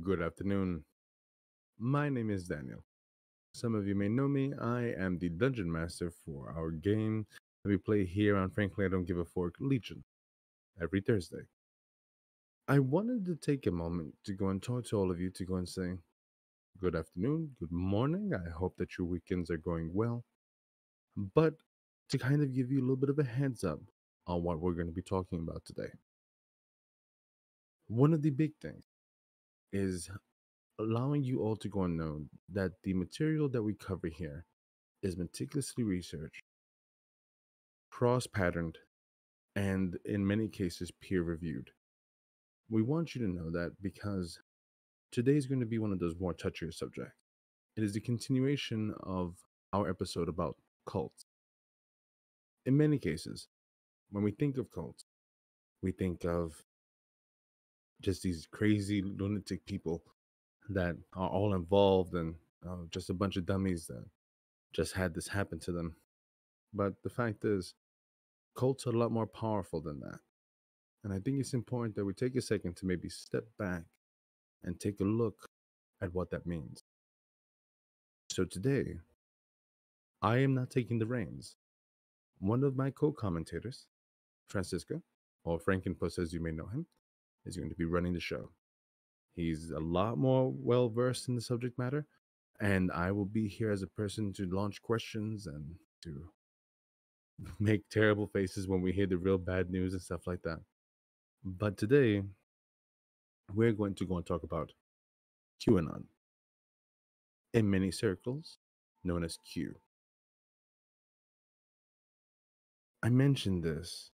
Good afternoon. My name is Daniel. Some of you may know me. I am the dungeon master for our game that we play here on Frankly I Don't Give a Fork Legion every Thursday. I wanted to take a moment to go and talk to all of you to go and say good afternoon, good morning. I hope that your weekends are going well. But to kind of give you a little bit of a heads up on what we're going to be talking about today. One of the big things is allowing you all to go and know that the material that we cover here is meticulously researched, cross patterned, and in many cases peer reviewed. We want you to know that because today is going to be one of those more touchier subjects. It is the continuation of our episode about cults. In many cases, when we think of cults, we think of just these crazy lunatic people that are all involved and just a bunch of dummies that just had this happen to them. But the fact is, cults are a lot more powerful than that. And I think it's important that we take a second to maybe step back and take a look at what that means. So today, I am not taking the reins. One of my co commentators, Francisco, or Frankenpus as you may know him, is going to be running the show. He's a lot more well versed in the subject matter, and I will be here as a person to launch questions and to make terrible faces when we hear the real bad news and stuff like that. But today, we're going to go and talk about QAnon, in many circles known as Q. I mention this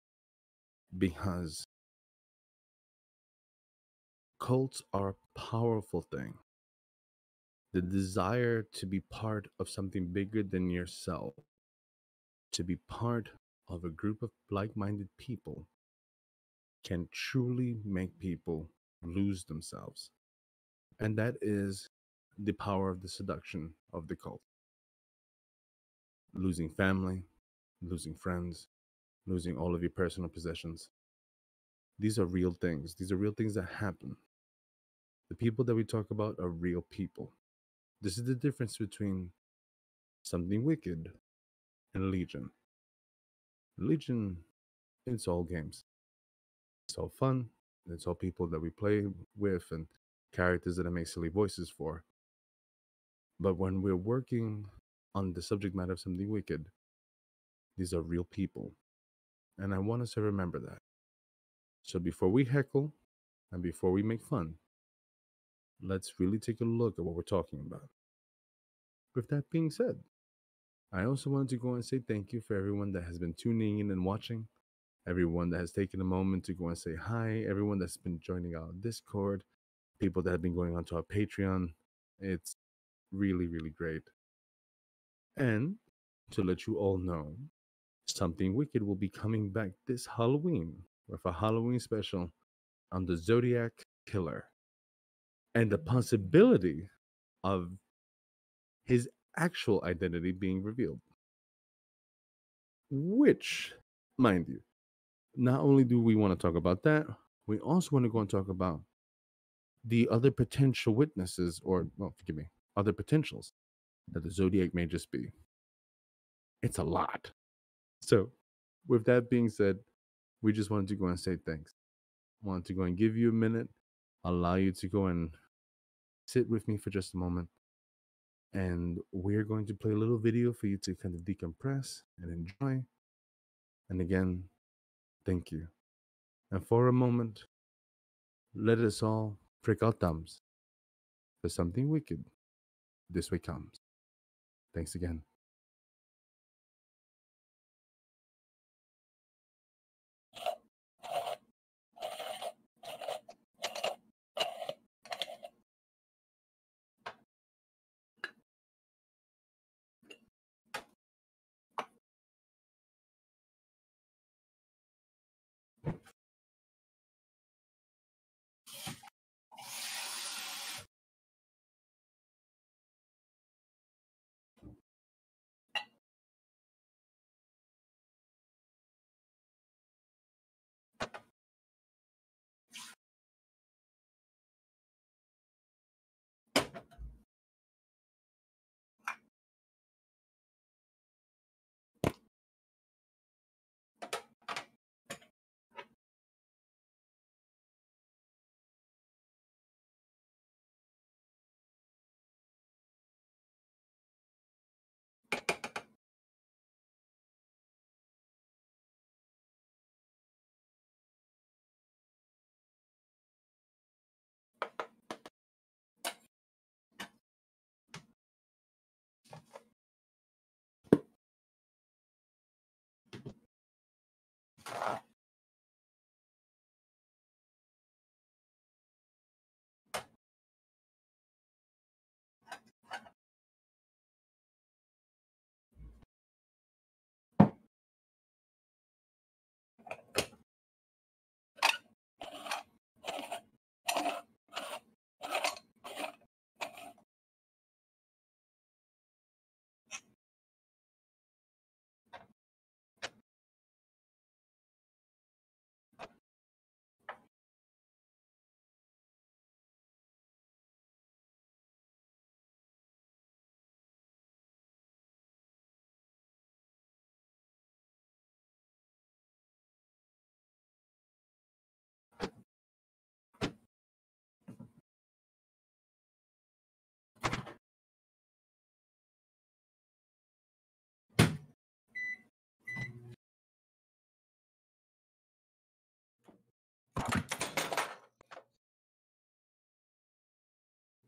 because cults are a powerful thing. The desire to be part of something bigger than yourself, to be part of a group of like minded people, can truly make people lose themselves. And that is the power of the seduction of the cult. Losing family, losing friends, losing all of your personal possessions. These are real things. These are real things that happen. The people that we talk about are real people. This is the difference between something wicked and Legion. Legion, it's all games. It's all fun. It's all people that we play with and characters that I make silly voices for. But when we're working on the subject matter of something wicked, these are real people. And I want us to remember that. So before we heckle and before we make fun, let's really take a look at what we're talking about. With that being said, I also wanted to go and say thank you for everyone that has been tuning in and watching, everyone that has taken a moment to go and say hi, everyone that's been joining our Discord, people that have been going onto our Patreon. It's really, really great. And to let you all know, Something Wicked will be coming back this Halloween with a Halloween special on the Zodiac Killer and the possibility of his actual identity being revealed. Which, mind you, not only do we want to talk about that, we also want to go and talk about the other potential witnesses, or, well, forgive me, other potentials that the Zodiac may just be. It's a lot. So, with that being said, we just wanted to go and say thanks. Wanted to go and give you a minute, allow you to go and sit with me for just a moment. And we're going to play a little video for you to kind of decompress and enjoy. And again, thank you. And for a moment, let us all prick our thumbs for something wicked this way comes. Thanks again.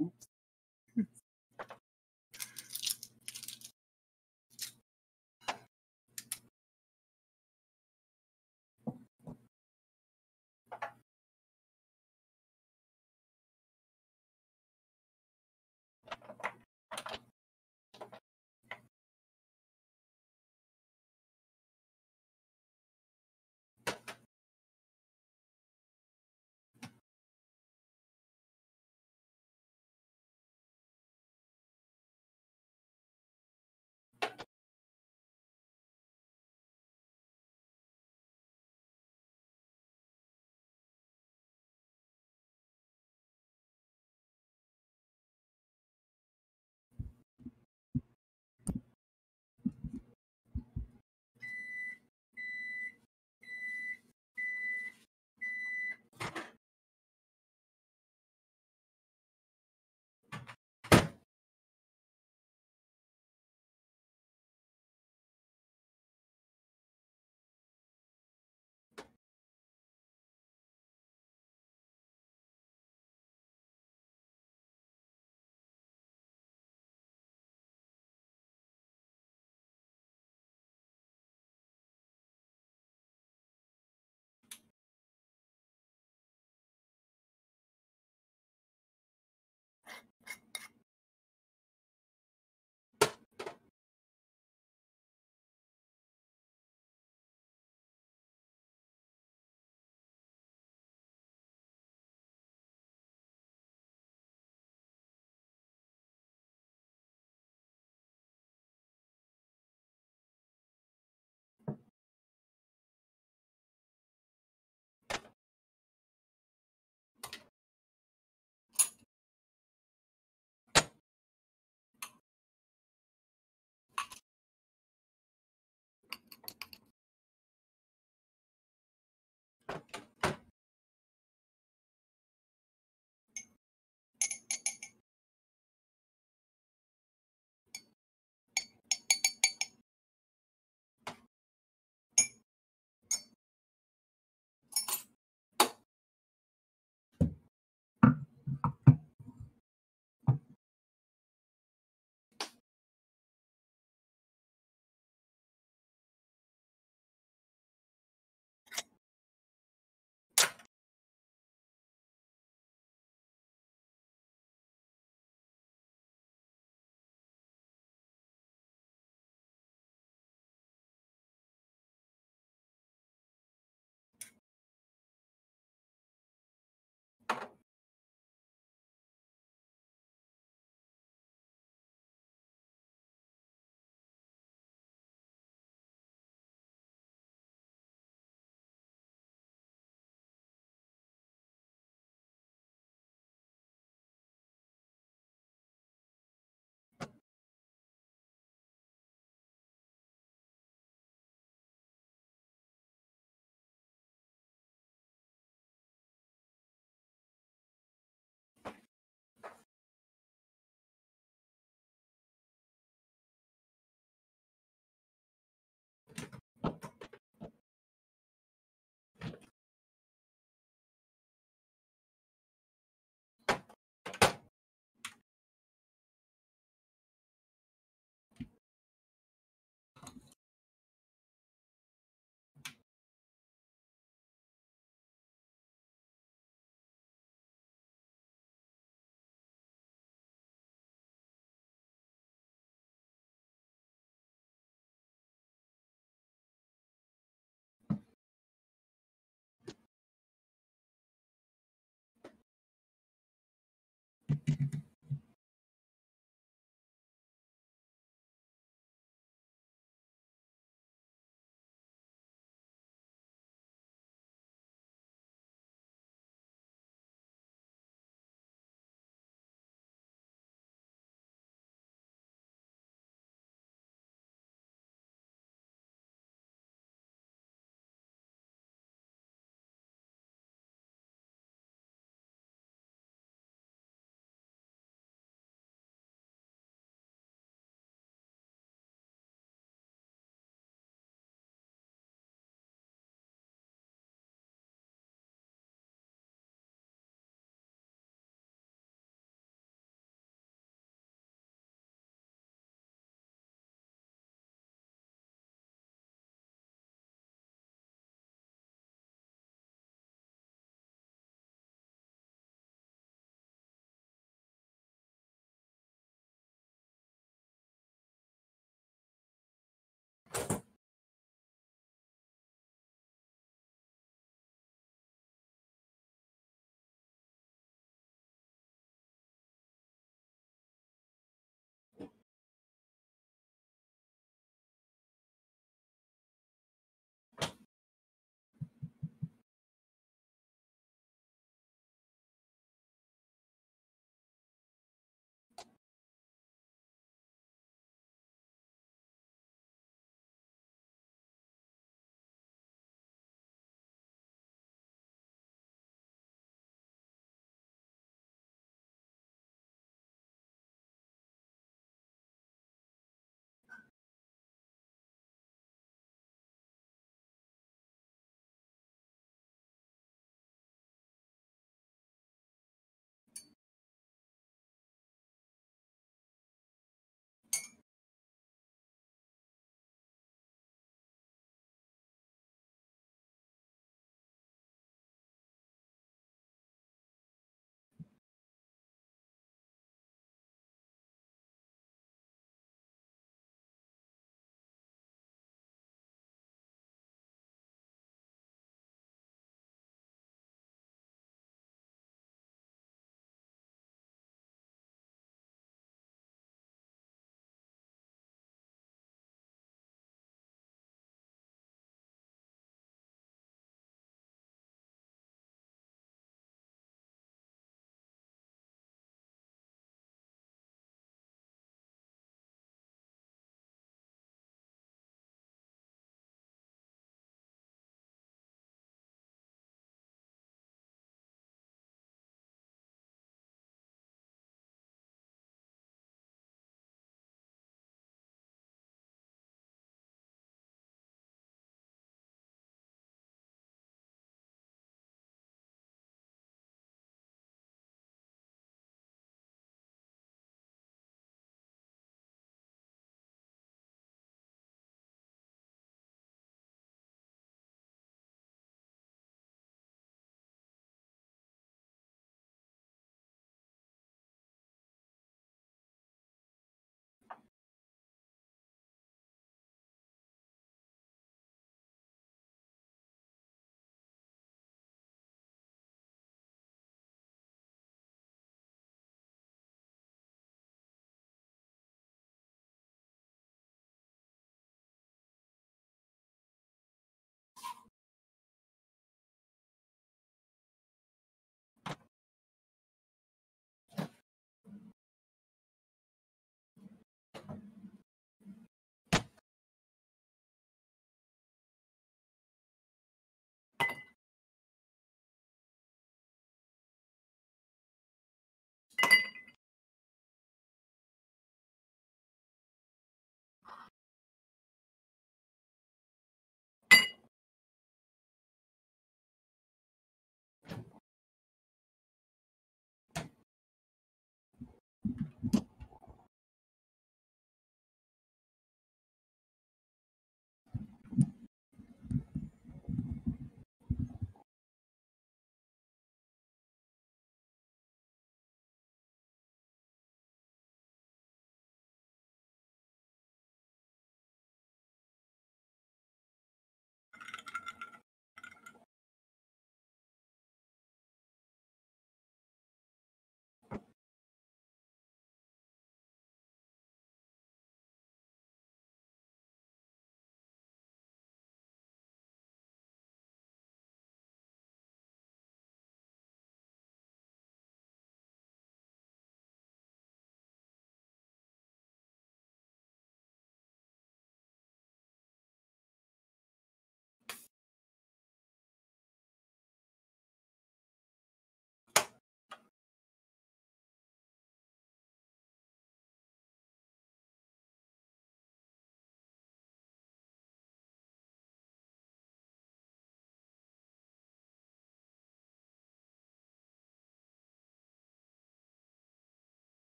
Oops.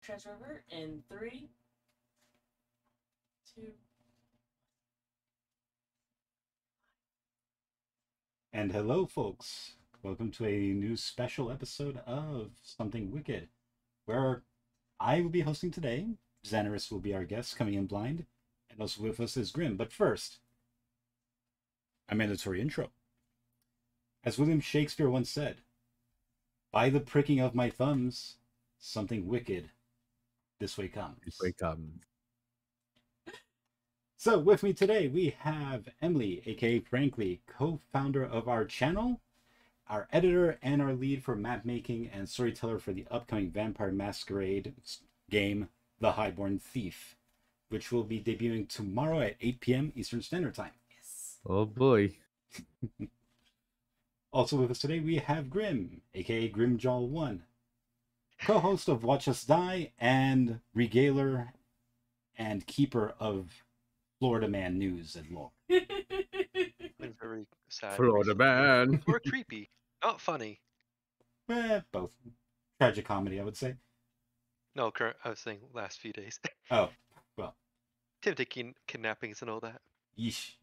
Transfer in 3, 2. And hello, folks. Welcome to a new special episode of Something Wicked, where I will be hosting today. Xanaris will be our guest, coming in blind, and also with us is Grim. But first, a mandatory intro. As William Shakespeare once said, by the pricking of my thumbs, something wicked this way comes. So with me today, we have Emily, aka Frankly, co-founder of our channel, our editor, and our lead for map making and storyteller for the upcoming Vampire Masquerade game, The Highborn Thief, which will be debuting tomorrow at 8 p.m. Eastern Standard Time. Yes. Oh boy. Also with us today, we have Grim, aka Grimjaw1, co-host of Watch Us Die and regaler and keeper of Florida Man news and lore. Been very sad. Florida Man. Or creepy. Not funny. Both. Tragic comedy, I would say. No, I was saying last few days. Oh, well. Attempted kidnappings and all that. Yeesh.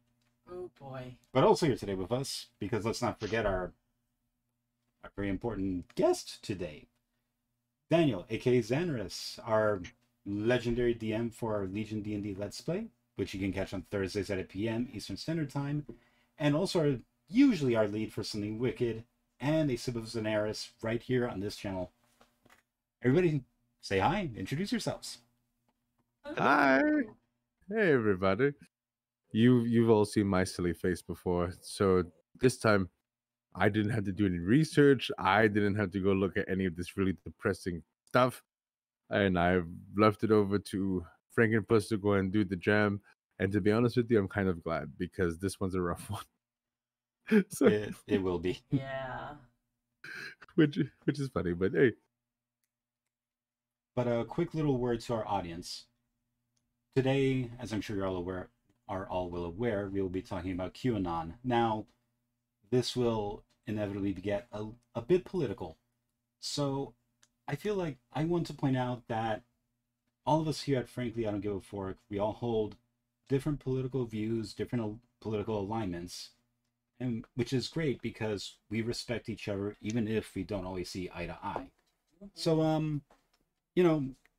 Oh boy. But also here today with us, because let's not forget our very important guest today. Daniel, aka Xanaris, our legendary DM for our Legion D&D Let's Play, which you can catch on Thursdays at 8 p.m. Eastern Standard Time, and also usually our lead for Something Wicked and a sip of Xanaris right here on this channel. Everybody say hi, introduce yourselves. Hi. Hey everybody. You've all seen my silly face before, so this time I didn't have to do any research. I didn't have to go look at any of this really depressing stuff. And I've left it over to Frankenpus to go and do the jam. And to be honest with you, I'm kind of glad because this one's a rough one. So, it will be. Yeah. Which is funny, but hey. But a quick little word to our audience. Today, as I'm sure you're all well aware, we will be talking about QAnon. Now, this will inevitably get a bit political. So I feel like I want to point out that all of us here at Frankly I Don't Give a Fork, we all hold different political views, different political alignments, and which is great because we respect each other even if we don't always see eye to eye. So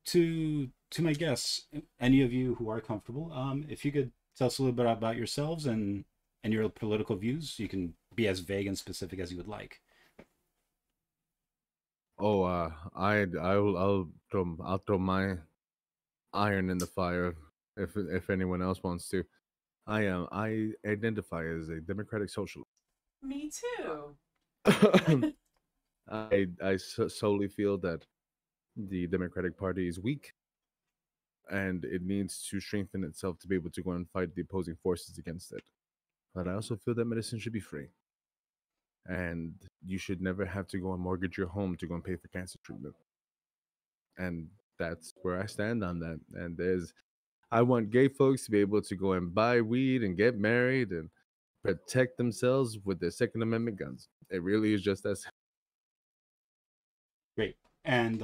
to my guests, any of you who are comfortable, if you could tell us a little bit about yourselves and your political views. You can be as vague and specific as you would like. Oh, I'll throw my iron in the fire if anyone else wants to. I identify as a democratic socialist. Me too. I solely feel that the Democratic Party is weak and it needs to strengthen itself to be able to go and fight the opposing forces against it. But I also feel that medicine should be free. And you should never have to go and mortgage your home to go and pay for cancer treatment. And that's where I stand on that. And I want gay folks to be able to go and buy weed and get married and protect themselves with their Second Amendment guns. It really is just that simple. Great. And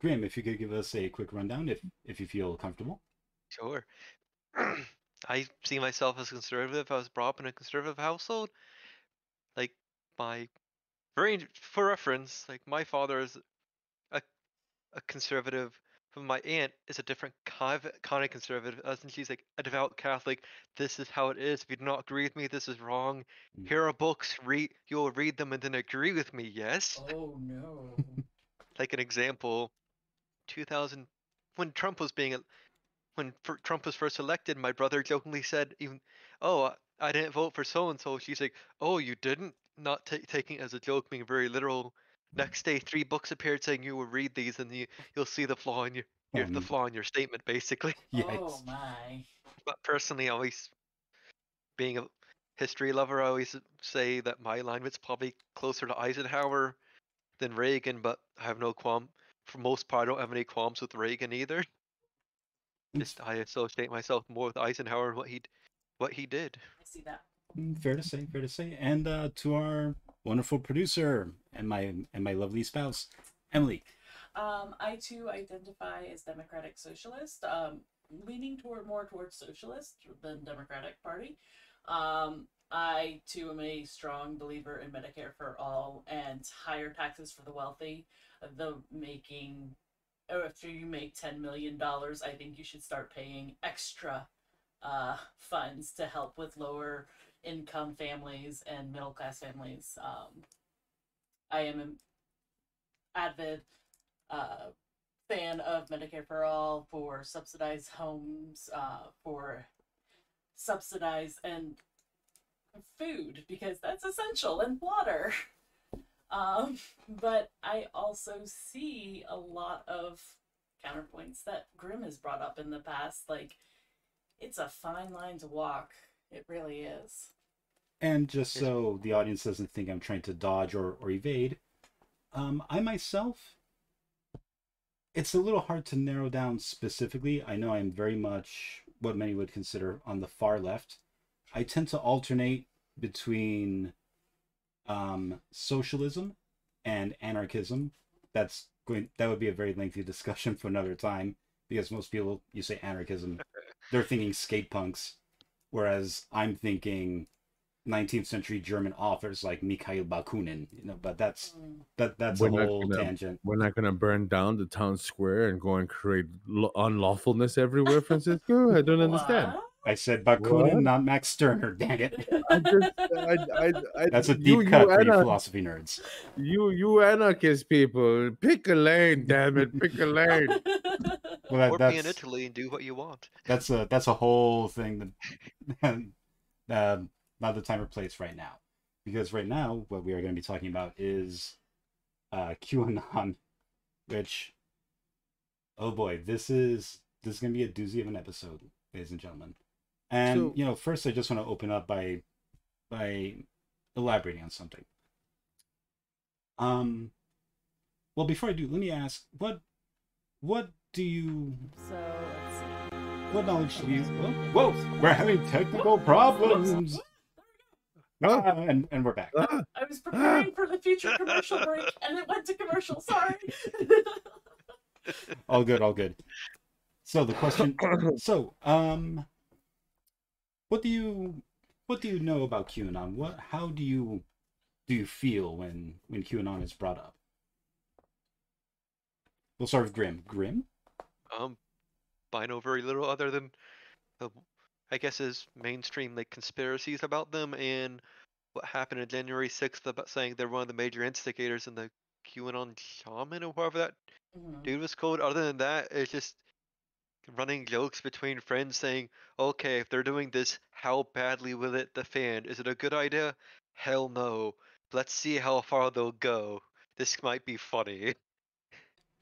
Grim, if you could give us a quick rundown, if you feel comfortable. Sure. I see myself as conservative. I was brought up in a conservative household. Like, for reference, like my father is a conservative, but my aunt is a different kind of conservative. As in, she's like a devout Catholic. This is how it is. If you do not agree with me, this is wrong. Here are books. You'll read them and then agree with me. Yes. Oh no. Like an example, 2000, when Trump was Trump was first elected, my brother jokingly said, "Oh, I didn't vote for so and so." She's like, "Oh, you didn't?" Not taking it as a joke, being very literal. Next day, 3 books appeared saying you will read these and you'll see the flaw in the flaw in your statement, basically. Oh my. But personally, always being a history lover, I always say that my alignment's probably closer to Eisenhower than Reagan, but I have no qualm. For most part, I don't have any qualms with Reagan either. Just I associate myself more with Eisenhower and what he did. I see that. Fair to say. And to our wonderful producer and my lovely spouse, Emily. I too identify as democratic socialist, leaning more towards socialist than Democratic Party. I too am a strong believer in Medicare for all and higher taxes for the wealthy. The making, after you make $10 million, I think you should start paying extra funds to help with lower income families and middle class families. I am an avid uh, fan of Medicare for all, for subsidized homes, for subsidized and food because that's essential, and water. But I also see a lot of counterpoints that Grimm has brought up in the past. Like, it's a fine line to walk. It really is. And just so the audience doesn't think I'm trying to dodge or evade, I myself, it's a little hard to narrow down specifically. I know I'm very much what many would consider on the far left. I tend to alternate between socialism and anarchism. That would be a very lengthy discussion for another time, because most people, you say anarchism, they're thinking skate punks, whereas I'm thinking 19th century German authors like Mikhail Bakunin, but that's a whole tangent. We're not gonna burn down the town square and go and create unlawfulness everywhere, Francisco. I don't understand. What? I said Bakunin, What? not Max Stirner. Dang it! That's a deep cut for you philosophy nerds. You anarchist people, pick a lane, damn it, pick a lane. Well, Or be in Italy and do what you want. That's a whole thing that not the time or place right now, because right now what we are going to be talking about is QAnon, which, oh boy, this is going to be a doozy of an episode, ladies and gentlemen. And So, first I just want to open up by elaborating on something. Well, before I do, let me ask, what do you So let's see. what knowledge do you whoa, we're having technical problems. And we're back. I was preparing for the future commercial break, and it went to commercial. Sorry. All good. So the question. So, what do you know about QAnon? How do you feel when QAnon is brought up? We'll start with Grim. Grim? I know very little other than, I guess, is mainstream like conspiracies about them and what happened on January 6th about saying they're one of the major instigators in the QAnon shaman or whoever that dude was called. Other than that, it's just running jokes between friends saying, okay, if they're doing this, how badly will it defend? Is it a good idea? Hell no. Let's see how far they'll go. This might be funny.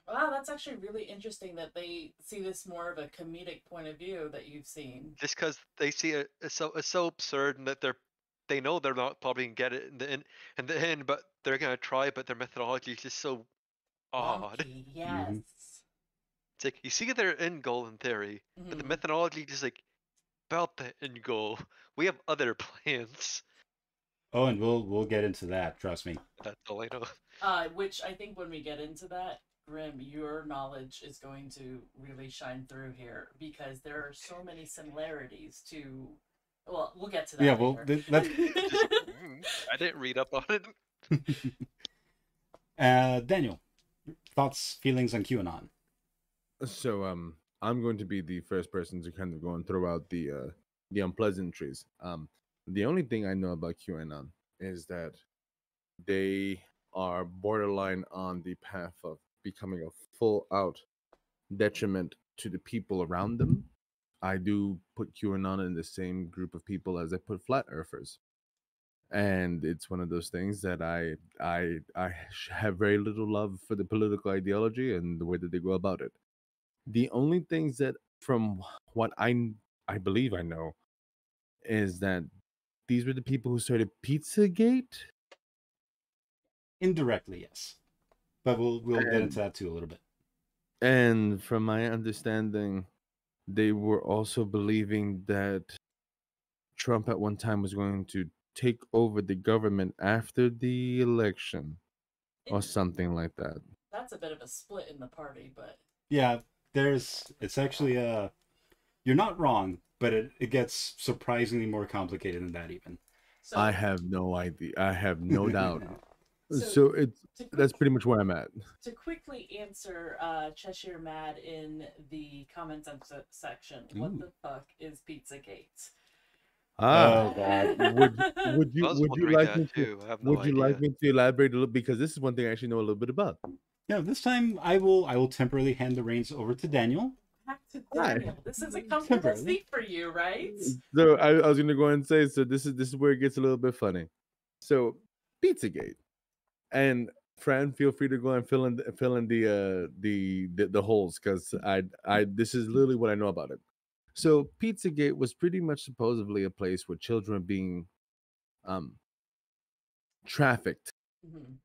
Wow, that's actually really interesting that they see this more of a comedic point of view that you've seen. Just because they see it's so absurd and that they know they're not probably gonna get it in the end, but they're gonna try. But their methodology is just so odd. Wonky, yes. It's like you see their end goal in theory, but the methodology just like about the end goal. We have other plans. Oh, and we'll get into that. Trust me. That's all I know. Which I think when we get into that, Grim, your knowledge is going to really shine through here because there are so many similarities to. Well, we'll get to that. Yeah, later. well, let's. I didn't read up on it. Daniel, thoughts, feelings on QAnon? So I'm going to be the first person to kind of go and throw out the unpleasantries. The only thing I know about QAnon is that they are borderline on the path of becoming a full out detriment to the people around them. I do put QAnon in the same group of people as I put flat earthers. And it's one of those things that I have very little love for the political ideology and the way that they go about it. The only things that, from what I believe I know, is that these were the people who started Pizzagate. Indirectly, yes, but we'll get into that too a little bit. And from my understanding, they were also believing that Trump at one time was going to take over the government after the election or something like that. That's a bit of a split in the party, but Yeah, it's actually you're not wrong, but it gets surprisingly more complicated than that even. so I have no idea. I have no doubt. So, So to that's pretty much where I'm at. to quickly answer Cheshire Mad in the comments section, what Ooh. the fuck is Pizzagate? Oh god. I was Would you wondering like that me to too. I have no idea. elaborate a little, because this is one thing I actually know a little bit about. Yeah, this time I will temporarily hand the reins over to Daniel. Back to Hi. Daniel. This is a comfortable Temporarily. seat for you, right? So I was gonna go ahead and say, so this is where it gets a little bit funny. So Pizzagate, and Fran, feel free to go and fill in the holes, because I this is literally what I know about it. So Pizzagate was pretty much supposedly a place where children were being um trafficked Mhm.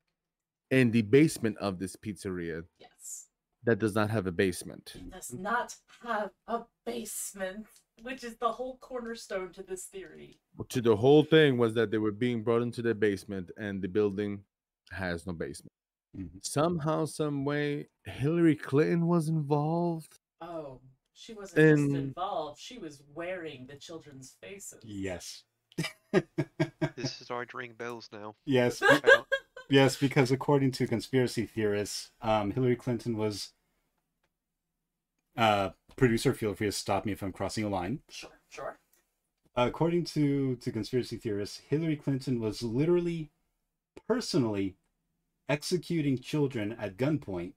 in the basement of this pizzeria Yes. that does not have a basement. It does not have a basement, which is the whole cornerstone to this theory. To the whole thing was that they were being brought into their basement, and the building has no basement. Mhm. Somehow, some way, Hillary Clinton was involved. Oh, she wasn't just And involved, she was wearing the children's faces. Yes. This is starting to ring bells now. Yes. I don't- Yes, because according to conspiracy theorists, Hillary Clinton was producer, feel free to stop me if I'm crossing a line. Sure. According to conspiracy theorists, Hillary Clinton was literally personally executing children at gunpoint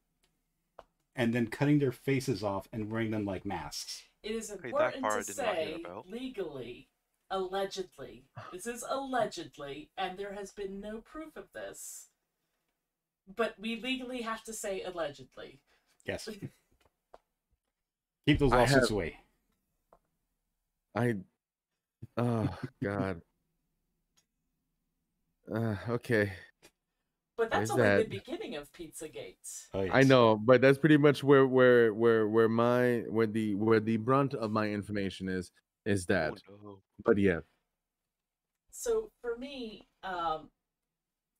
and then cutting their faces off and wearing them like masks. It is that important part I to did not hear say, about. legally, allegedly, this is allegedly, and there has been no proof of this, but we legally have to say allegedly. Yes. Keep those I lawsuits have- away. oh God. Okay. But that's There's only that. the beginning of Pizzagate. Oh, yes. I know, but that's pretty much where the brunt of my information is that. Oh, no. But yeah, So for me,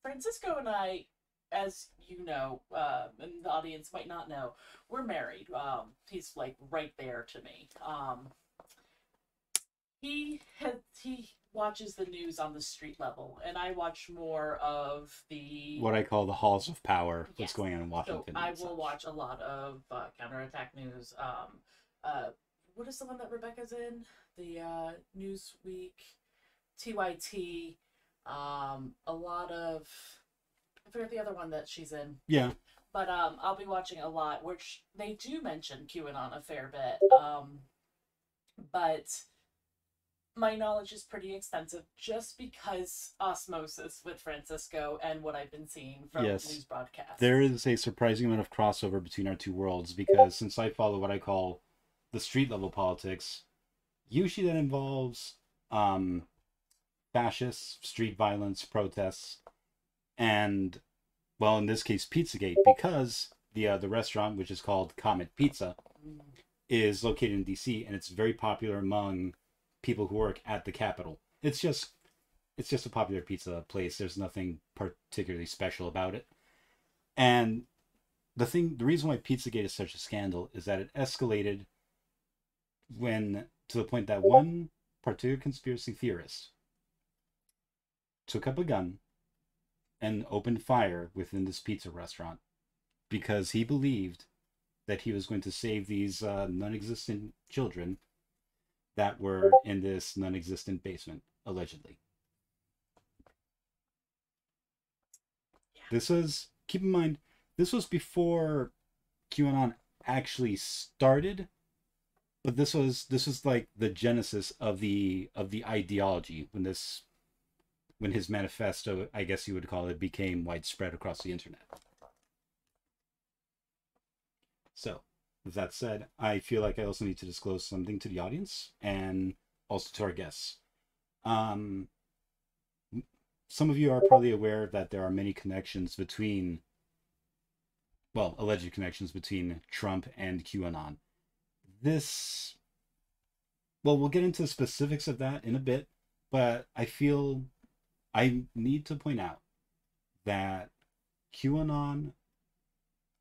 Francisco and I, as you know, and the audience might not know, we're married. He's like right there to me. He watches the news on the street level, and I watch more of the What I call the halls of power. Yes. What's going on in Washington? So I and will such. watch a lot of counterattack news. What is the one that Rebecca's in? The Newsweek, TYT. A lot of, I forget the other one that she's in. Yeah. But I'll be watching a lot, which they do mention QAnon a fair bit. But my knowledge is pretty extensive just because osmosis with Francisco and what I've been seeing from Yes. news broadcasts. There is a surprising amount of crossover between our two worlds because since I follow what I call the street level politics, usually that involves fascists, street violence, protests, and, well, in this case, Pizzagate, because the restaurant, which is called Comet Pizza, is located in DC, and it's very popular among people who work at the Capitol. It's just a popular pizza place. There's nothing particularly special about it. And the reason why Pizzagate is such a scandal is that it escalated to the point that one particular conspiracy theorist took up a gun and opened fire within this pizza restaurant because he believed that he was going to save these non-existent children that were in this non-existent basement, allegedly. Yeah. Keep in mind, this was before QAnon actually started, but this was like the genesis of the ideology when his manifesto, I guess you would call it, became widespread across the internet. So, with that said, I feel like I also need to disclose something to the audience and also to our guests. Some of you are probably aware that there are many connections between, well, alleged connections between Trump and QAnon. We'll get into the specifics of that in a bit, but I feel I need to point out that QAnon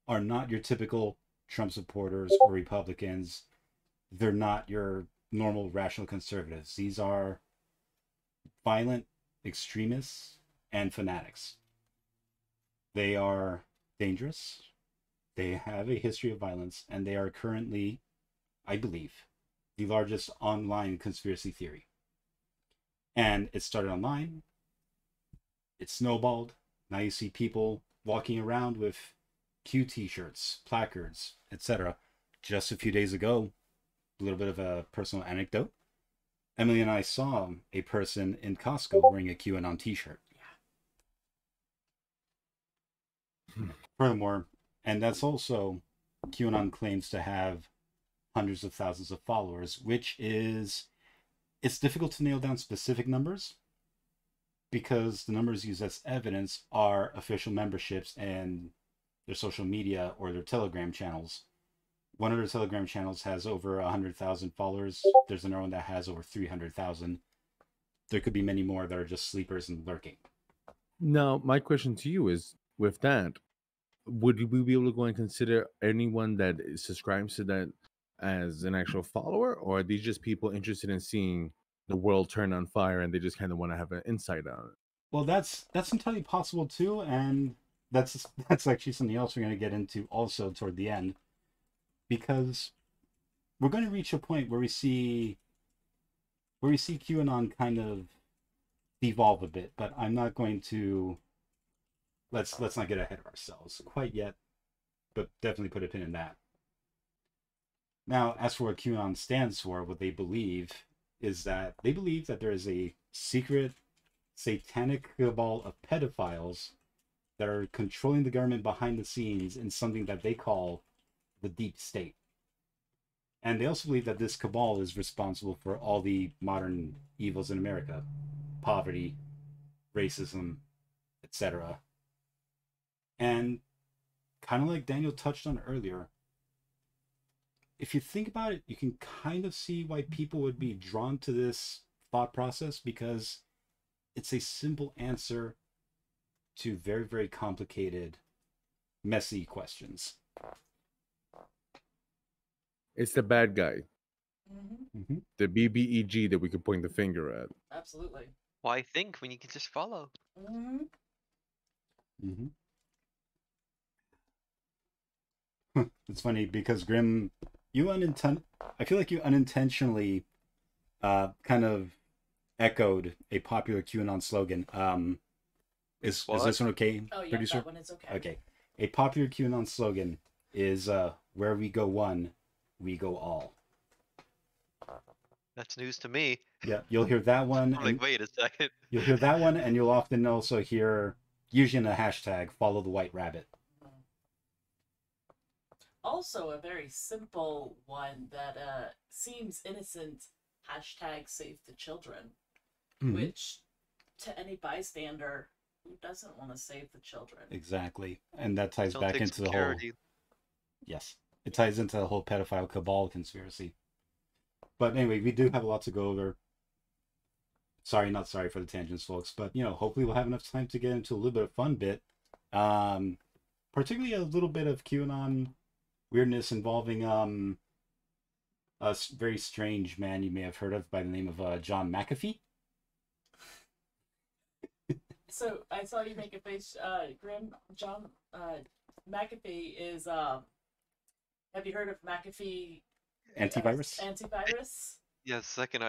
are not your typical Trump supporters or Republicans. They're not your normal rational conservatives. These are violent extremists and fanatics. They are dangerous. They have a history of violence, and they are currently, I believe, the largest online conspiracy theory. And it started online. It snowballed. Now you see people walking around with Q t-shirts, placards, etc. Just a few days ago, a little bit of a personal anecdote. Emily and I saw a person in Costco wearing a QAnon t-shirt. Hmm. Furthermore, and that's also, QAnon claims to have hundreds of thousands of followers, which is, it's difficult to nail down specific numbers because the numbers used as evidence are official memberships and their social media or their Telegram channels. One of their Telegram channels has over 100,000 followers. There's another one that has over 300,000. There could be many more that are just sleepers and lurking. Now, my question to you is, with that, would we be able to go and consider anyone that subscribes to that as an actual follower, or are these just people interested in seeing the world turn on fire and they just kind of want to have an insight on it? Well, that's entirely possible too, and that's actually something else we're going to get into also toward the end, because we're going to reach a point where we see QAnon kind of devolve a bit, but I'm not going to, let's not get ahead of ourselves quite yet, but definitely put a pin in that. Now, as for what QAnon stands for, what they believe is that they believe that there is a secret satanic cabal of pedophiles that are controlling the government behind the scenes in something that they call the deep state. And they also believe that this cabal is responsible for all the modern evils in America: poverty, racism, etc. And kind of like Daniel touched on earlier, if you think about it, you can kind of see why people would be drawn to this thought process, because it's a simple answer to very, very complicated, messy questions. It's the bad guy, Mm-hmm. the BBEG that we could point the finger at. Absolutely. Why think when you can just follow? Mm-hmm. It's funny because Grim, I feel like you unintentionally kind of echoed a popular QAnon slogan. Is this one okay, Oh yeah, producer? that one is okay. Okay. A popular QAnon slogan is where we go one, we go all. That's news to me. Yeah, you'll hear that one. I'm like, wait a second. You'll hear that one, and you'll often also hear, usually in a hashtag, follow the white rabbit. Also, a very simple one that seems innocent. Hashtag save the children. Mm-hmm. Which, to any bystander, who doesn't want to save the children? Exactly. And that ties Don't back take into the whole... security. Yes. It ties into the whole pedophile cabal conspiracy. But anyway, we do have a lot to go over. Not sorry for the tangents, folks. But, hopefully we'll have enough time to get into a little bit of fun bit. Particularly a little bit of QAnon weirdness involving a very strange man you may have heard of by the name of John McAfee. So I saw you make a face, Grim. John McAfee is. Have you heard of McAfee? Antivirus. Antivirus. Yeah, the second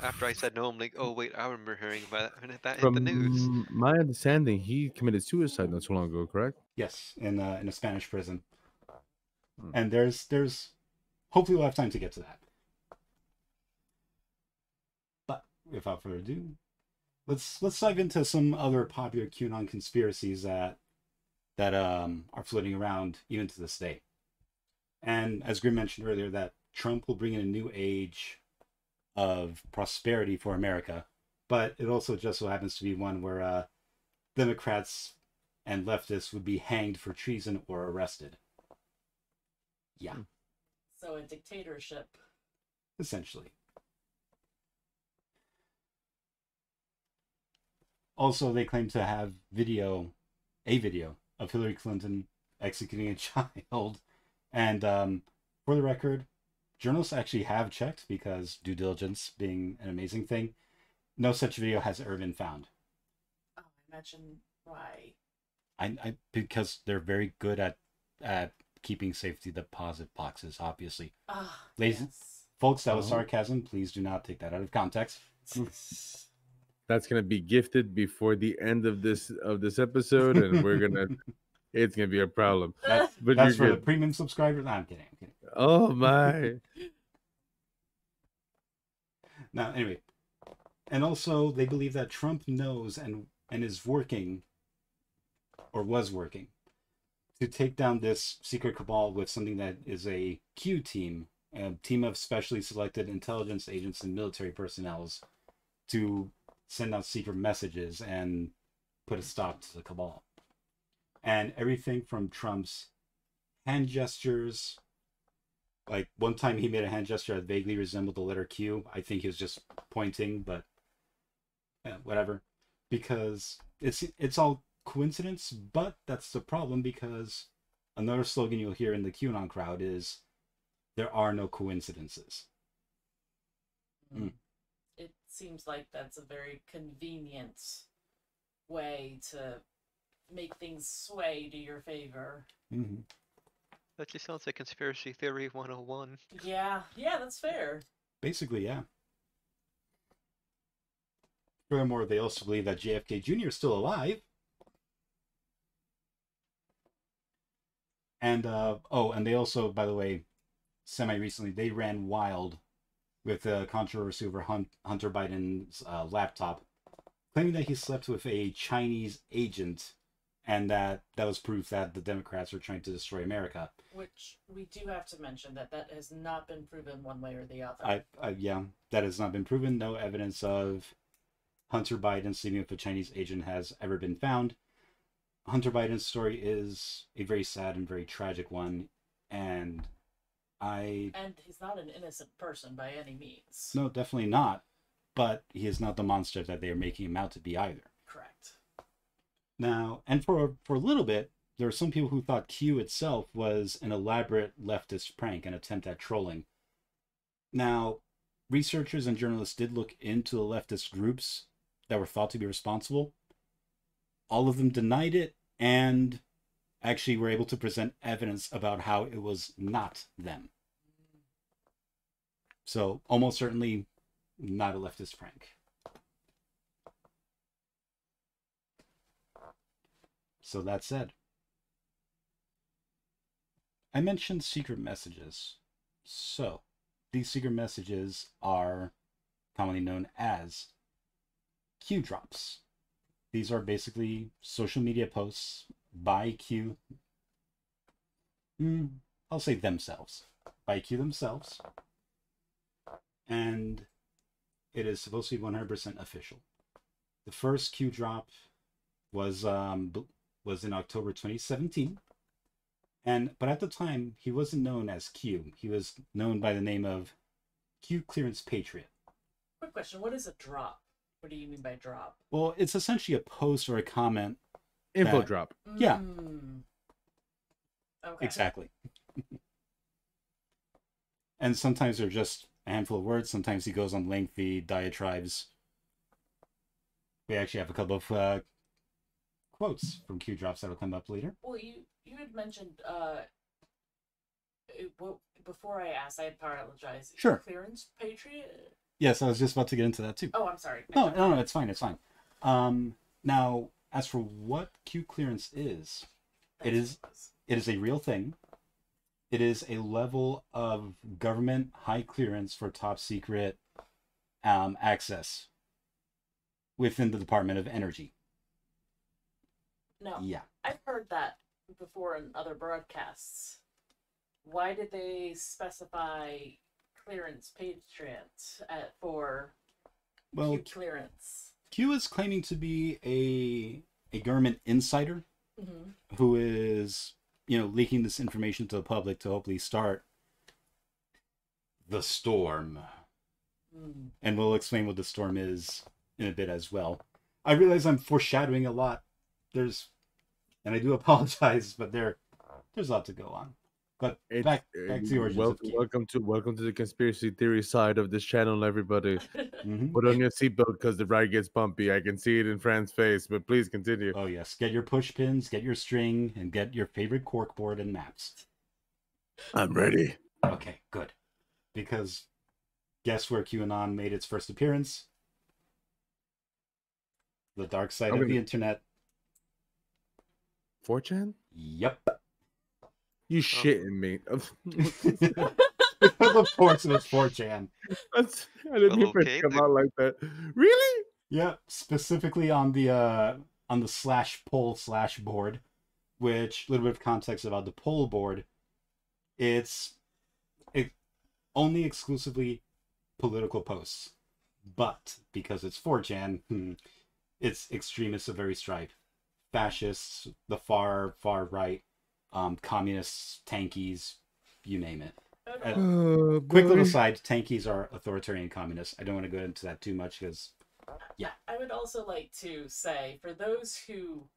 after I said no, I'm like, oh wait, I remember hearing about that hit From the news. my understanding, he committed suicide not too long ago, correct? Yes, in a Spanish prison. Hmm. And there's hopefully we'll have time to get to that. But without further ado, let's dive into some other popular QAnon conspiracies that are floating around even to this day. And as Grim mentioned earlier, that Trump will bring in a new age of prosperity for America, but it also just so happens to be one where Democrats and leftists would be hanged for treason or arrested. Yeah. So a dictatorship. Essentially. Also, they claim to have a video of Hillary Clinton executing a child. And for the record, journalists actually have checked, because due diligence being an amazing thing, no such video has ever been found. Oh, imagine why. I because they're very good at keeping safety deposit boxes, obviously. Ah, Ladies, yes. folks, that was Oh. sarcasm. Please do not take that out of context. That's gonna be gifted before the end of this episode, and it's gonna be a problem. That's, But that's you're for the good. premium subscribers. No, I'm kidding. I'm kidding. Oh my! Now, anyway, and also they believe that Trump knows and is working, or was working, to take down this secret cabal with something that is a Q team, a team of specially selected intelligence agents and military personnel, to send out secret messages and put a stop to the cabal. And everything from Trump's hand gestures, like one time he made a hand gesture that vaguely resembled the letter Q. I think he was just pointing, but whatever, because it's all coincidence. But that's the problem, because another slogan you'll hear in the QAnon crowd is, "There are no coincidences." Mm. It seems like that's a very convenient way to make things sway to your favor. Mm-hmm. That just sounds like conspiracy theory 101. Yeah, that's fair. Basically, yeah. Furthermore, they also believe that JFK Jr. is still alive. And and they also, by the way, semi-recently, they ran wild with a controversy over Hunter Biden's laptop, claiming that he slept with a Chinese agent, and that was proof that the Democrats were trying to destroy America. Which we do have to mention that has not been proven one way or the other. Yeah, that has not been proven. No evidence of Hunter Biden sleeping with a Chinese agent has ever been found. Hunter Biden's story is a very sad and very tragic one, and he's not an innocent person by any means. No, definitely not. But he is not the monster that they are making him out to be either. Correct. Now, and for a little bit, there are some people who thought Q itself was an elaborate leftist prank, an attempt at trolling. Now, researchers and journalists did look into the leftist groups that were thought to be responsible. All of them denied it, and actually were able to present evidence about how it was not them. So, almost certainly not a leftist prank. So that said, I mentioned secret messages. So, these secret messages are commonly known as Q drops. These are basically social media posts by Q. I'll say themselves. By Q themselves. And it is supposed to be 100% official. The first Q drop was in October 2017. But at the time, he wasn't known as Q. He was known by the name of Q Clearance Patriot. Quick question, what is a drop? What do you mean by drop? Well, it's essentially a post or a comment. Info drop. Yeah. Okay. Exactly. And sometimes they're just a handful of words. Sometimes he goes on lengthy diatribes. We actually have a couple of quotes from Q drops that will come up later. Well, you had mentioned before I asked, I apologize. Sure. Clearance Patriot. Yes, I was just about to get into that too. Oh, I'm sorry. No, it's fine. It's fine. Now, as for what Q clearance is, it is a real thing. It is a level of government high clearance for top secret access within the Department of Energy. No. Yeah. I've heard that before in other broadcasts. Why did they specify Clearance Patriot for Q clearance? Q is claiming to be a government insider who is, leaking this information to the public to hopefully start the storm. And we'll explain what the storm is in a bit as well. I realize I'm foreshadowing a lot. And I do apologize, but there there's a lot to go on. But It's, back to the origins of Q. welcome to the conspiracy theory side of this channel, everybody. Mhm. Put on your seatbelt because the ride gets bumpy. I can see it in Fran's face, but please continue. Oh yes, get your push pins, get your string, and get your favorite corkboard and maps. I'm ready. Okay, good. Because guess where QAnon made its first appearance? The dark side of the internet. 4chan? Yep. You shitting me. Because of course it was 4chan. I didn't mean for it to Okay, come out like that. Really? Yep, specifically on the /poll/ board, which a little bit of context about the poll board. It's only exclusively political posts, but because it's 4chan, it's extremists of every stripe, fascists, the far right, communists, tankies, you name it. Oh, Quick little boy. side: tankies are authoritarian communists. I don't want to go into that too much because, yeah. I would also like to say, for those who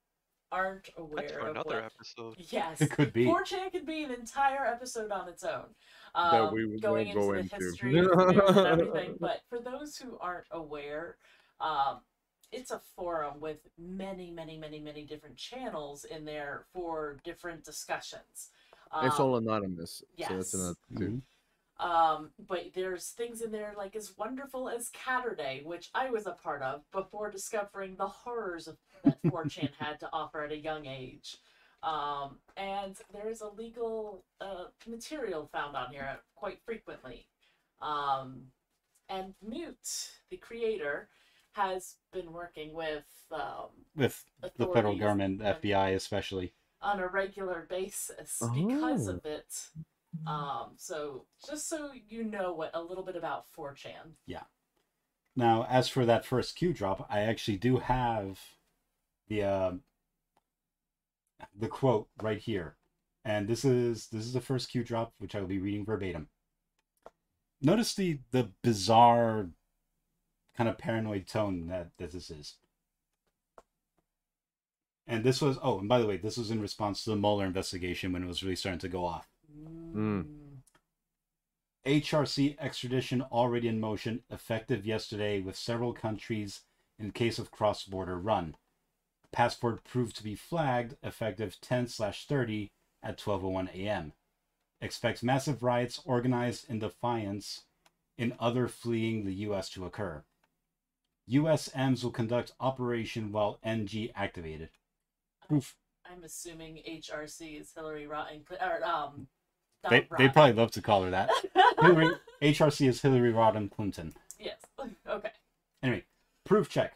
aren't That's aware for of another what, episode. yes, It could be. 4chan could be an entire episode on its own, That we going won't go into the into. history of Q and everything. But for those who aren't aware, it's a forum with many different channels in there for different discussions. It's all anonymous. yes. So that's another too. But there's things in there like as wonderful as Catterday, which I was a part of before discovering the horrors of that 4chan had to offer at a young age. And there is illegal material found on here quite frequently. And Mute, the creator, has been working with The federal authorities government, and- FBI especially. on a regular basis because Oh. of it. So just so you know what a little bit about 4chan. Now, as for that first Q drop, I actually do have the quote right here, and this is the first Q drop, which I will be reading verbatim. Notice the bizarre kind of paranoid tone that this is. And this was, and by the way, this was in response to the Mueller investigation when it was really starting to go off. HRC extradition already in motion, effective yesterday with several countries in case of cross-border run. Passport proved to be flagged, effective 10/30 at 12:01 a.m. Expects massive riots organized in defiance in other fleeing the U.S. to occur. USMs will conduct operation while NG activated. Proof. I'm assuming HRC is Hillary Rodham. They probably love to call her that. HRC is Hillary Rodham Clinton. Yes. Okay. Anyway, proof check.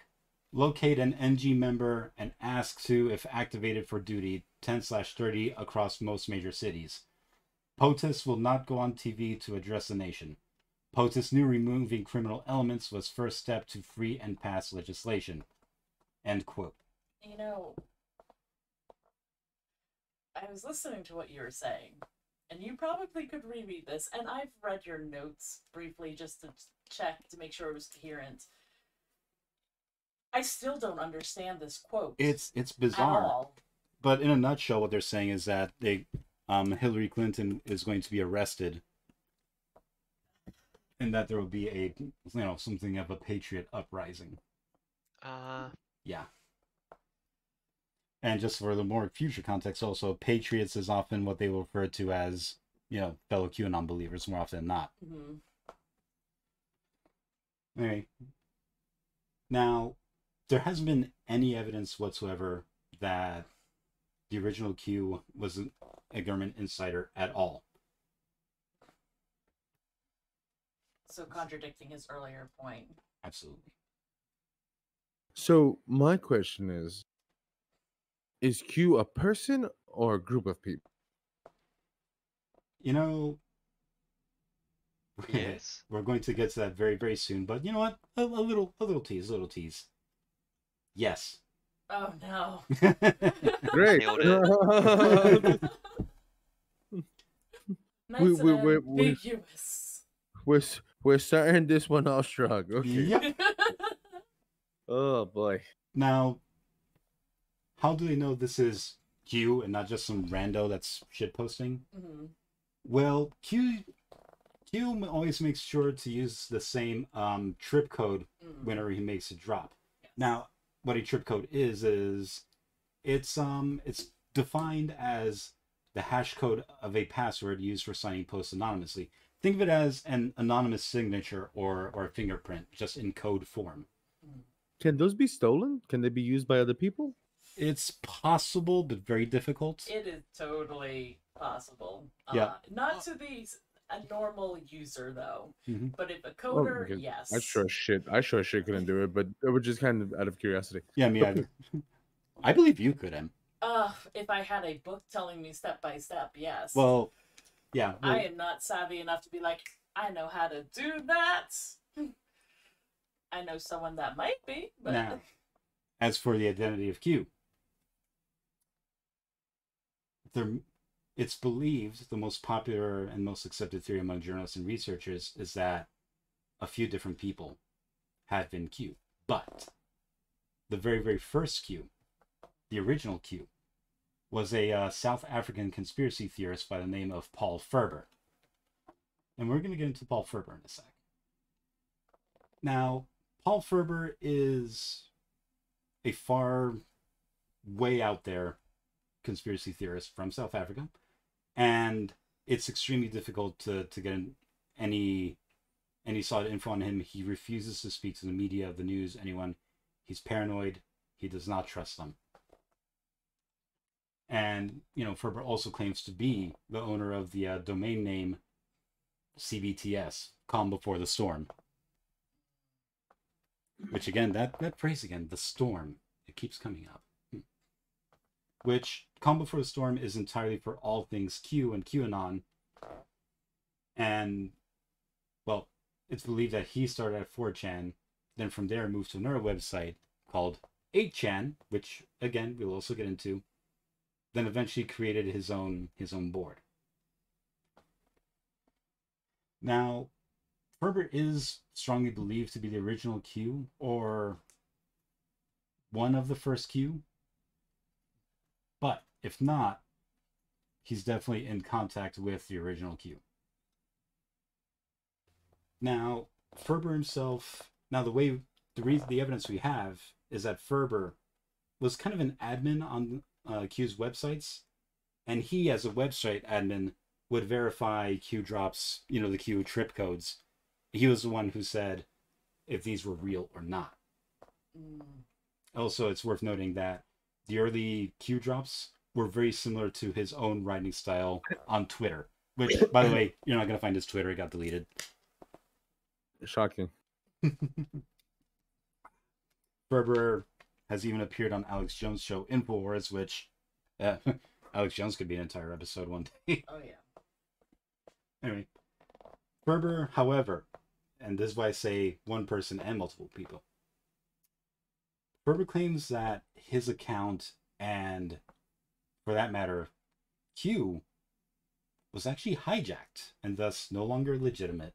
Locate an NG member and ask to if activated for duty 10/30 across most major cities. POTUS will not go on TV to address the nation. POTUS knew removing criminal elements was first step to free and pass legislation. End quote. You know, I was listening to what you were saying, and you probably could reread this, and I've read your notes briefly just to check to make sure it was coherent. I still don't understand this quote. It's at bizarre. all. But in a nutshell, what they're saying is that Hillary Clinton is going to be arrested, and that there will be something of a patriot uprising. Yeah. And just for the more future context, also, patriots is often what they will refer to as, fellow QAnon believers more often than not. Mm-hmm. Anyway. Now, there hasn't been any evidence whatsoever that the original Q was a government insider at all. So contradicting his earlier point. Absolutely. So my question is Q a person or a group of people? Yes. We're going to get to that very, very soon, but you know what? A little tease. Yes. Oh no. Great. Nailed it. Nice and we- ambiguous. We're starting this one off strong. Okay. Yep. Oh boy. Now, how do they know this is Q and not just some rando that's shitposting. Mm-hmm. Well, Q always makes sure to use the same trip code whenever he makes a drop. Yes. Now, what a trip code is it's defined as the hash code of a password used for signing posts anonymously. Think of it as an anonymous signature or a fingerprint, just in code form. Can those be stolen? Can they be used by other people? It's possible, but very difficult. It is totally possible. Yeah. Not to a normal user though, Mhm. but if a Oh, coder, okay. yes. I sure shit couldn't do it, but it was just kind of out of curiosity. Yeah, me either. I believe you could, Em. If I had a book telling me step by step, yes. Well, yeah. I am not savvy enough to be like, I know how to do that. I know someone that might be, but Now, as for the identity of Q, it's believed the most popular and most accepted theory among journalists and researchers is that a few different people have been Q. But the very, very first Q, the original Q, was a South African conspiracy theorist by the name of Paul Ferber. And we're going to get into Paul Ferber in a sec. Now, Paul Ferber is a far, way out there conspiracy theorist from South Africa. And it's extremely difficult to get any solid info on him. He refuses to speak to the media, the news, anyone. He's paranoid. He does not trust them. And, Ferber also claims to be the owner of the domain name CBTS, Calm Before the Storm. Which, again, that phrase again, the storm, it keeps coming up. Which, Calm Before the Storm is entirely for all things Q and QAnon. And, well, it's believed that he started at 4chan, then from there moved to another website called 8chan, which, again, we'll also get into. Then eventually created his own board. Now, Ferber is strongly believed to be the original Q, or one of the first Q. But if not, he's definitely in contact with the original Q. Now, Ferber himself, the evidence we have is that Ferber was kind of an admin on Q's websites, and he, as a website admin, would verify Q drops, the Q trip codes. He was the one who said if these were real or not. Also, it's worth noting that the early Q drops were very similar to his own writing style on Twitter, which, by the way, you're not going to find his Twitter. It got deleted. Shocking. Ferber has even appeared on Alex Jones' show InfoWars, which Alex Jones could be an entire episode one day. Oh, yeah. Anyway, Ferber, however, and this is why I say one person and multiple people, Ferber claims that his account, and for that matter, Q, was actually hijacked and thus no longer legitimate.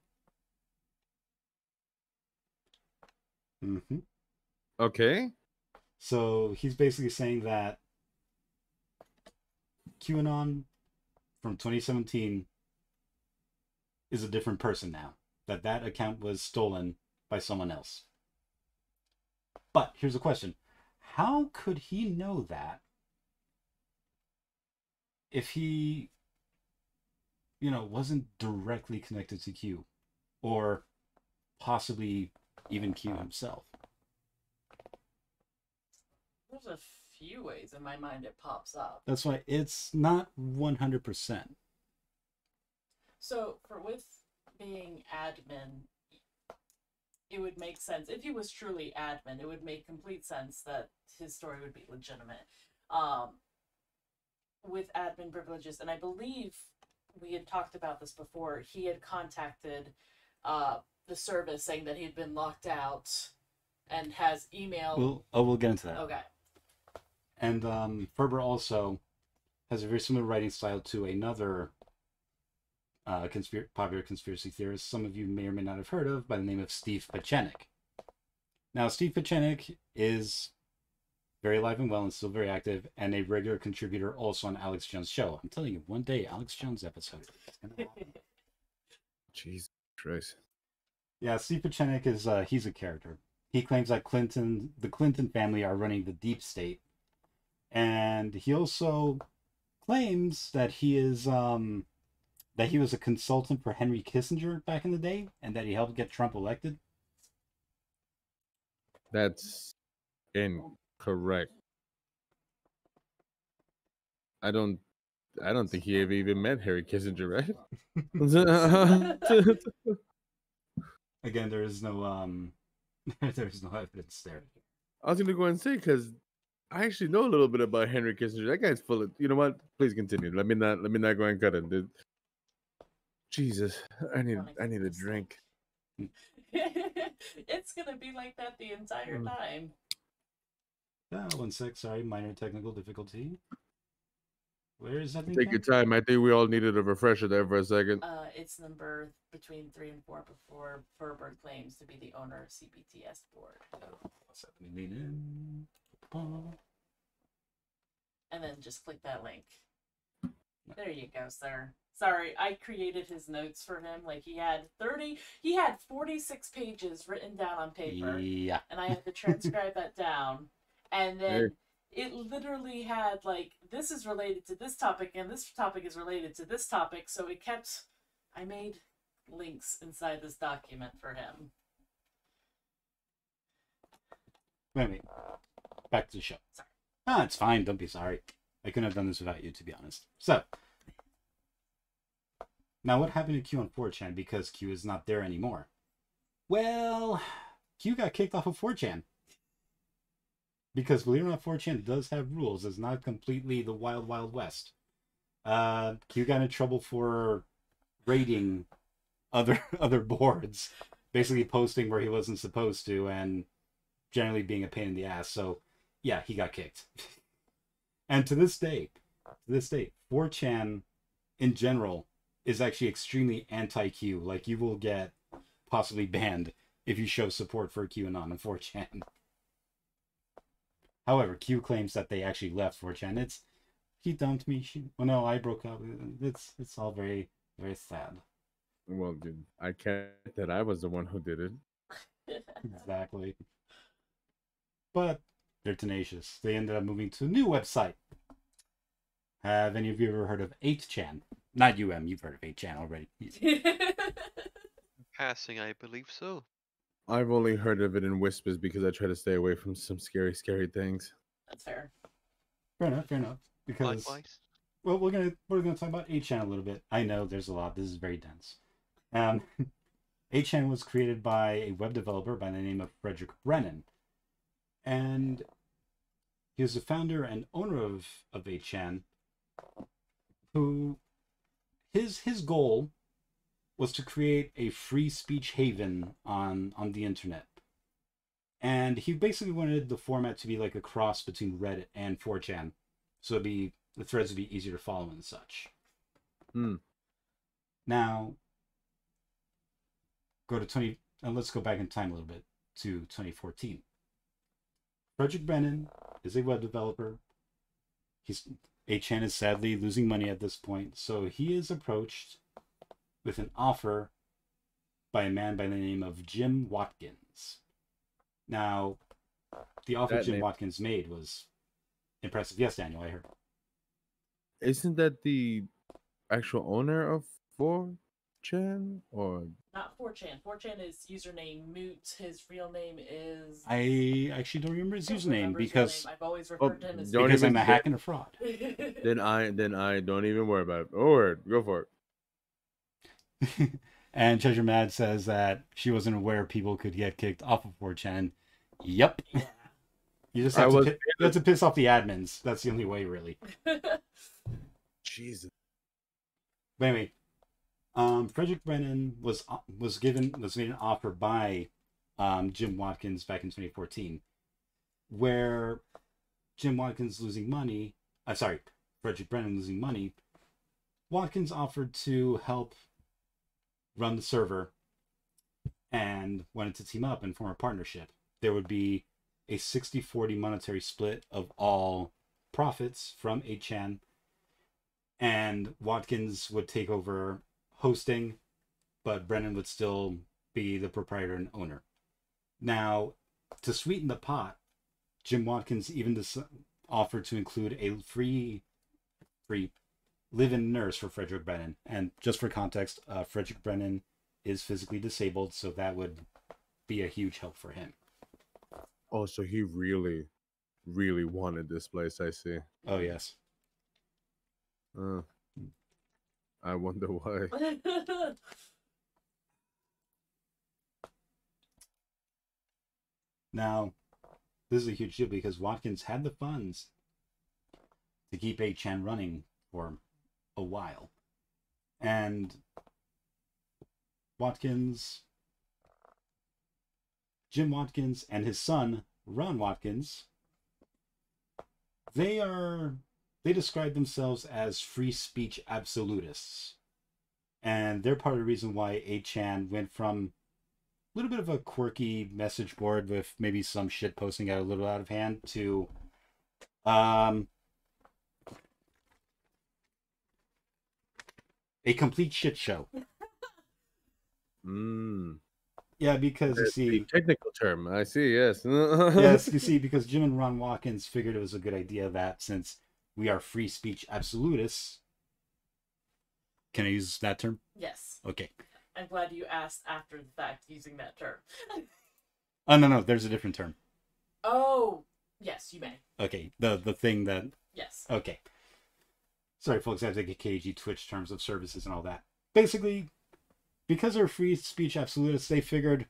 Okay. So he's basically saying that QAnon from 2017 is a different person now. That account was stolen by someone else. But here's a question. How could he know that if he, wasn't directly connected to Q? Or possibly even Q himself? There's a few ways in my mind it pops up. That's why it's not 100%. So, with being admin, it would make sense. If he was truly admin, it would make complete sense that his story would be legitimate. With admin privileges, and I believe we had talked about this before, he had contacted the service saying that he had been locked out and has emailed. We'll get into that. Okay. And Ferber also has a very similar writing style to another popular conspiracy theorist some of you may or may not have heard of, by the name of Steve Pieczenik. Now, Steve Pieczenik is very alive and well and still very active, and a regular contributor also on Alex Jones' show. I'm telling you, one day Alex Jones episode. It's gonna happen. Jesus Christ. Yeah, Steve Pachenik is he's a character. He claims that the Clinton family are running the deep state, and he also claims that he is that he was a consultant for Henry Kissinger back in the day, and that he helped get Trump elected. That's incorrect. I don't think he ever even met Harry Kissinger, right? Again, there is no there's no evidence there. I was gonna go and say because I actually know a little bit about Henry Kissinger. That guy's full of. You know what? Please continue. Let me not go and cut it, dude. Jesus, I need a drink. It's gonna be like that the entire time. 1 sec, sorry, minor technical difficulty. Where is that thing? Take your time. I think we all needed a refresher there for a second. It's number between 3 and 4 before Ferber claims to be the owner of CBTS board. Let me lean in. And then just click that link. There you go, sir. Sorry, I created his notes for him. Like he had 46 pages written down on paper. Yeah. And I had to transcribe that down. And then it literally had like, this is related to this topic and this topic is related to this topic. So I made links inside this document for him. Wait. Back to the show. Sorry. Ah, it's fine. Don't be sorry. I couldn't have done this without you, to be honest. So, now what happened to Q on 4chan because Q is not there anymore? Well, Q got kicked off of 4chan. Because believe it or not, 4chan does have rules. It's not completely the wild, wild west. Q got in trouble for raiding other boards, basically posting where he wasn't supposed to, and generally being a pain in the ass. So, yeah, he got kicked. And to this day, 4chan in general is actually extremely anti-Q. Like, you will get possibly banned if you show support for QAnon on 4chan. However, Q claims that they actually left 4chan. He dumped me. No, I broke up. It's all very, very sad. Well, dude, I can't that I was the one who did it. Exactly. But they're tenacious. They ended up moving to a new website. Have any of you ever heard of 8chan? Not you've heard of 8chan already. Passing, I believe so. I've only heard of it in whispers because I try to stay away from some scary things. That's fair. Fair enough. Because Likewise. well, we're gonna talk about 8chan a little bit. I know there's a lot. This is very dense. 8chan was created by a web developer by the name of Frederick Brennan, and he was the founder and owner of 8chan. Who his goal was to create a free speech haven on the internet. And he basically wanted the format to be like a cross between Reddit and 4chan. So the threads would be easier to follow and such. Now, let's go back in time a little bit to 2014. Frederick Brennan is a web developer. 8chan is sadly losing money at this point, so he is approached with an offer by a man by the name of Jim Watkins. Now, the offer Jim Watkins made was impressive. Yes, Daniel, I heard. Isn't that the actual owner of 4chan or not 4chan? 4chan is username Moot. His real name is. I actually don't remember his username because I've always referred to him as. Because I'm a hack and a fraud. Then I don't even worry about it. Oh, word, go for it. And Treasure Mad says that she wasn't aware people could get kicked off of 4chan. Yep. Yeah. You just have to piss off the admins. That's the only way, really. Jesus. But anyway, Frederick Brennan was made an offer by Jim Watkins back in 2014, where Jim Watkins losing money. Frederick Brennan losing money. Watkins offered to help run the server and wanted to team up and form a partnership. There would be a 60-40 monetary split of all profits from 8chan, and Watkins would take over hosting, but Brennan would still be the proprietor and owner. Now, to sweeten the pot, Jim Watkins even offered to include a free live-in nurse for Frederick Brennan. And just for context, Frederick Brennan is physically disabled, so that would be a huge help for him. Oh, so he really, really wanted this place, I see. Oh, yes. I wonder why. Now, this is a huge deal because Watkins had the funds to keep 8chan running for a while. And Jim Watkins and his son, Ron Watkins, they describe themselves as free speech absolutists. And they're part of the reason why 8chan went from a little bit of a quirky message board with maybe some shit posting out a little out of hand to a complete shit show. Yeah, because you see, technical term. I see. Yes. yes, you see, because Jim and Ron Watkins figured it was a good idea that since we are free speech absolutists, can I use that term? Yes. Okay. I'm glad you asked after the fact using that term. Oh no, there's a different term. Oh, yes, you may. Okay, the thing that. Yes. Okay. Sorry, folks, I have to get KG Twitch terms of services and all that. Basically, because they're free speech absolutists, they figured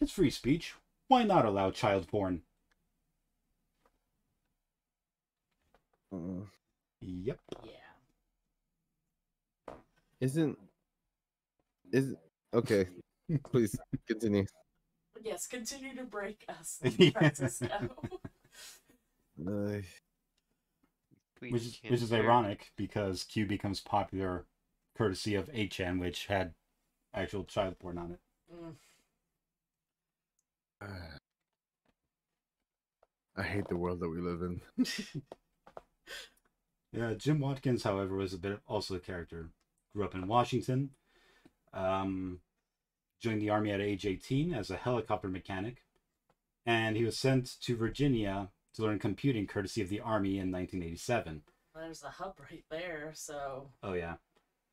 it's free speech. Why not allow child porn? Yep. Yeah. Is okay. Please continue. Yes, continue to break us, Yeah. Francisco. Which is ironic because Q becomes popular courtesy of 8chan, which had actual child porn on it. I hate the world that we live in. Yeah, Jim Watkins, however, was a bit also a character. Grew up in Washington. Joined the Army at age 18 as a helicopter mechanic. And he was sent to Virginia to learn computing courtesy of the Army in 1987. There's the hub right there, so... Oh, yeah.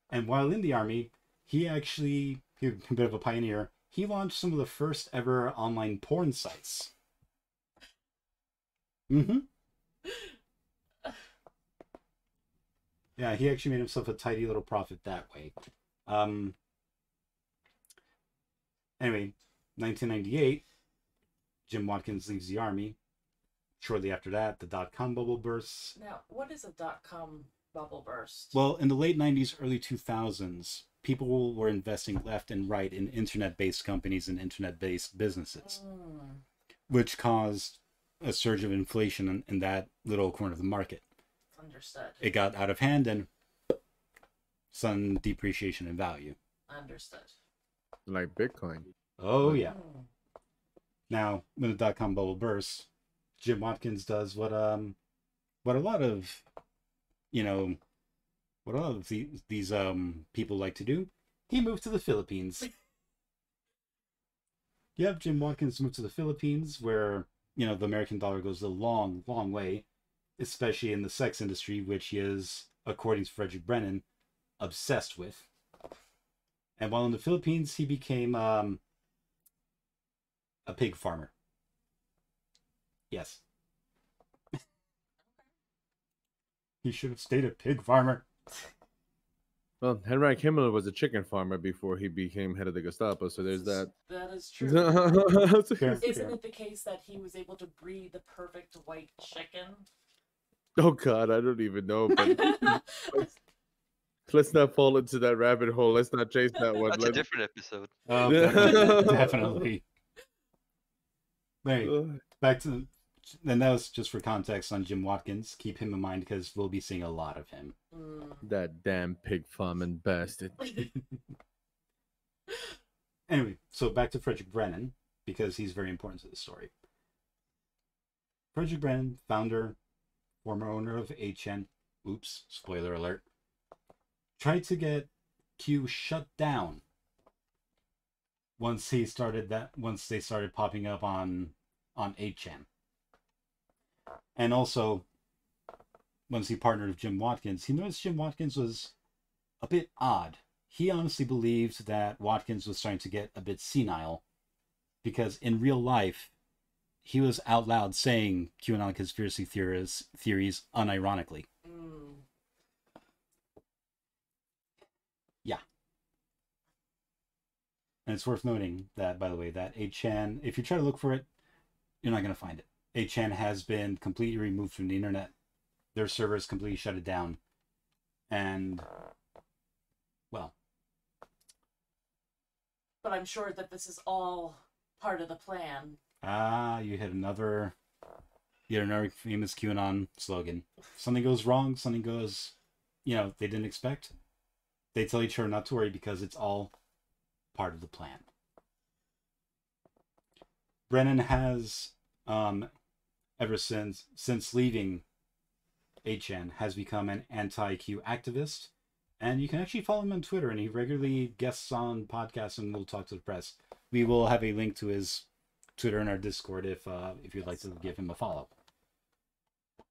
And while in the Army, he was a bit of a pioneer. He launched some of the first ever online porn sites. Yeah, he actually made himself a tidy little profit that way. Anyway, 1998, Jim Watkins leaves the Army. Shortly after that, the dot-com bubble bursts. Now, what is a dot-com bubble burst? Well, in the late 90s, early 2000s, people were investing left and right in internet-based companies and internet-based businesses, which caused a surge of inflation in that little corner of the market. Understood. It got out of hand and sudden depreciation in value. Understood. Like Bitcoin. Oh, yeah. Now, when the dot-com bubble bursts, Jim Watkins does what a lot of these people like to do. He moved to the Philippines. Yep, Jim Watkins moved to the Philippines, where the American dollar goes a long, long way, especially in the sex industry, which he is, according to Frederick Brennan, obsessed with. And while in the Philippines, he became a pig farmer. Yes. He should have stayed a pig farmer. Well, Henry Himmler was a chicken farmer before he became head of the Gestapo, so there's that. That is true. Isn't it the case that he was able to breed the perfect white chicken? Oh God, I don't even know. But let's not fall into that rabbit hole. Let's not chase that one. That's a different episode. Oh, definitely. Anyway, back to, and that was just for context on Jim Watkins. Keep him in mind because we'll be seeing a lot of him. That damn pig farming bastard. Anyway, so back to Frederick Brennan because he's very important to the story. Frederick Brennan, founder, former owner of HN, oops, spoiler alert, tried to get Q shut down once they started popping up on 8chan. And also, once he partnered with Jim Watkins, he noticed Jim Watkins was a bit odd. He honestly believed that Watkins was starting to get a bit senile, because in real life, he was out loud saying QAnon conspiracy theories unironically. Yeah. And it's worth noting that, by the way, that 8chan, if you try to look for it, you're not going to find it. 8chan has been completely removed from the internet. Their servers completely shut it down. And, well. But I'm sure that this is all part of the plan. You hit another famous QAnon slogan. Something goes wrong, something goes, they didn't expect. They tell each other not to worry because it's all part of the plan. Brennan has, ever since leaving 8chan, has become an anti-Q activist. And you can actually follow him on Twitter, and he regularly guests on podcasts and will talk to the press. We will have a link to his Twitter in our Discord if you'd like to give him a follow.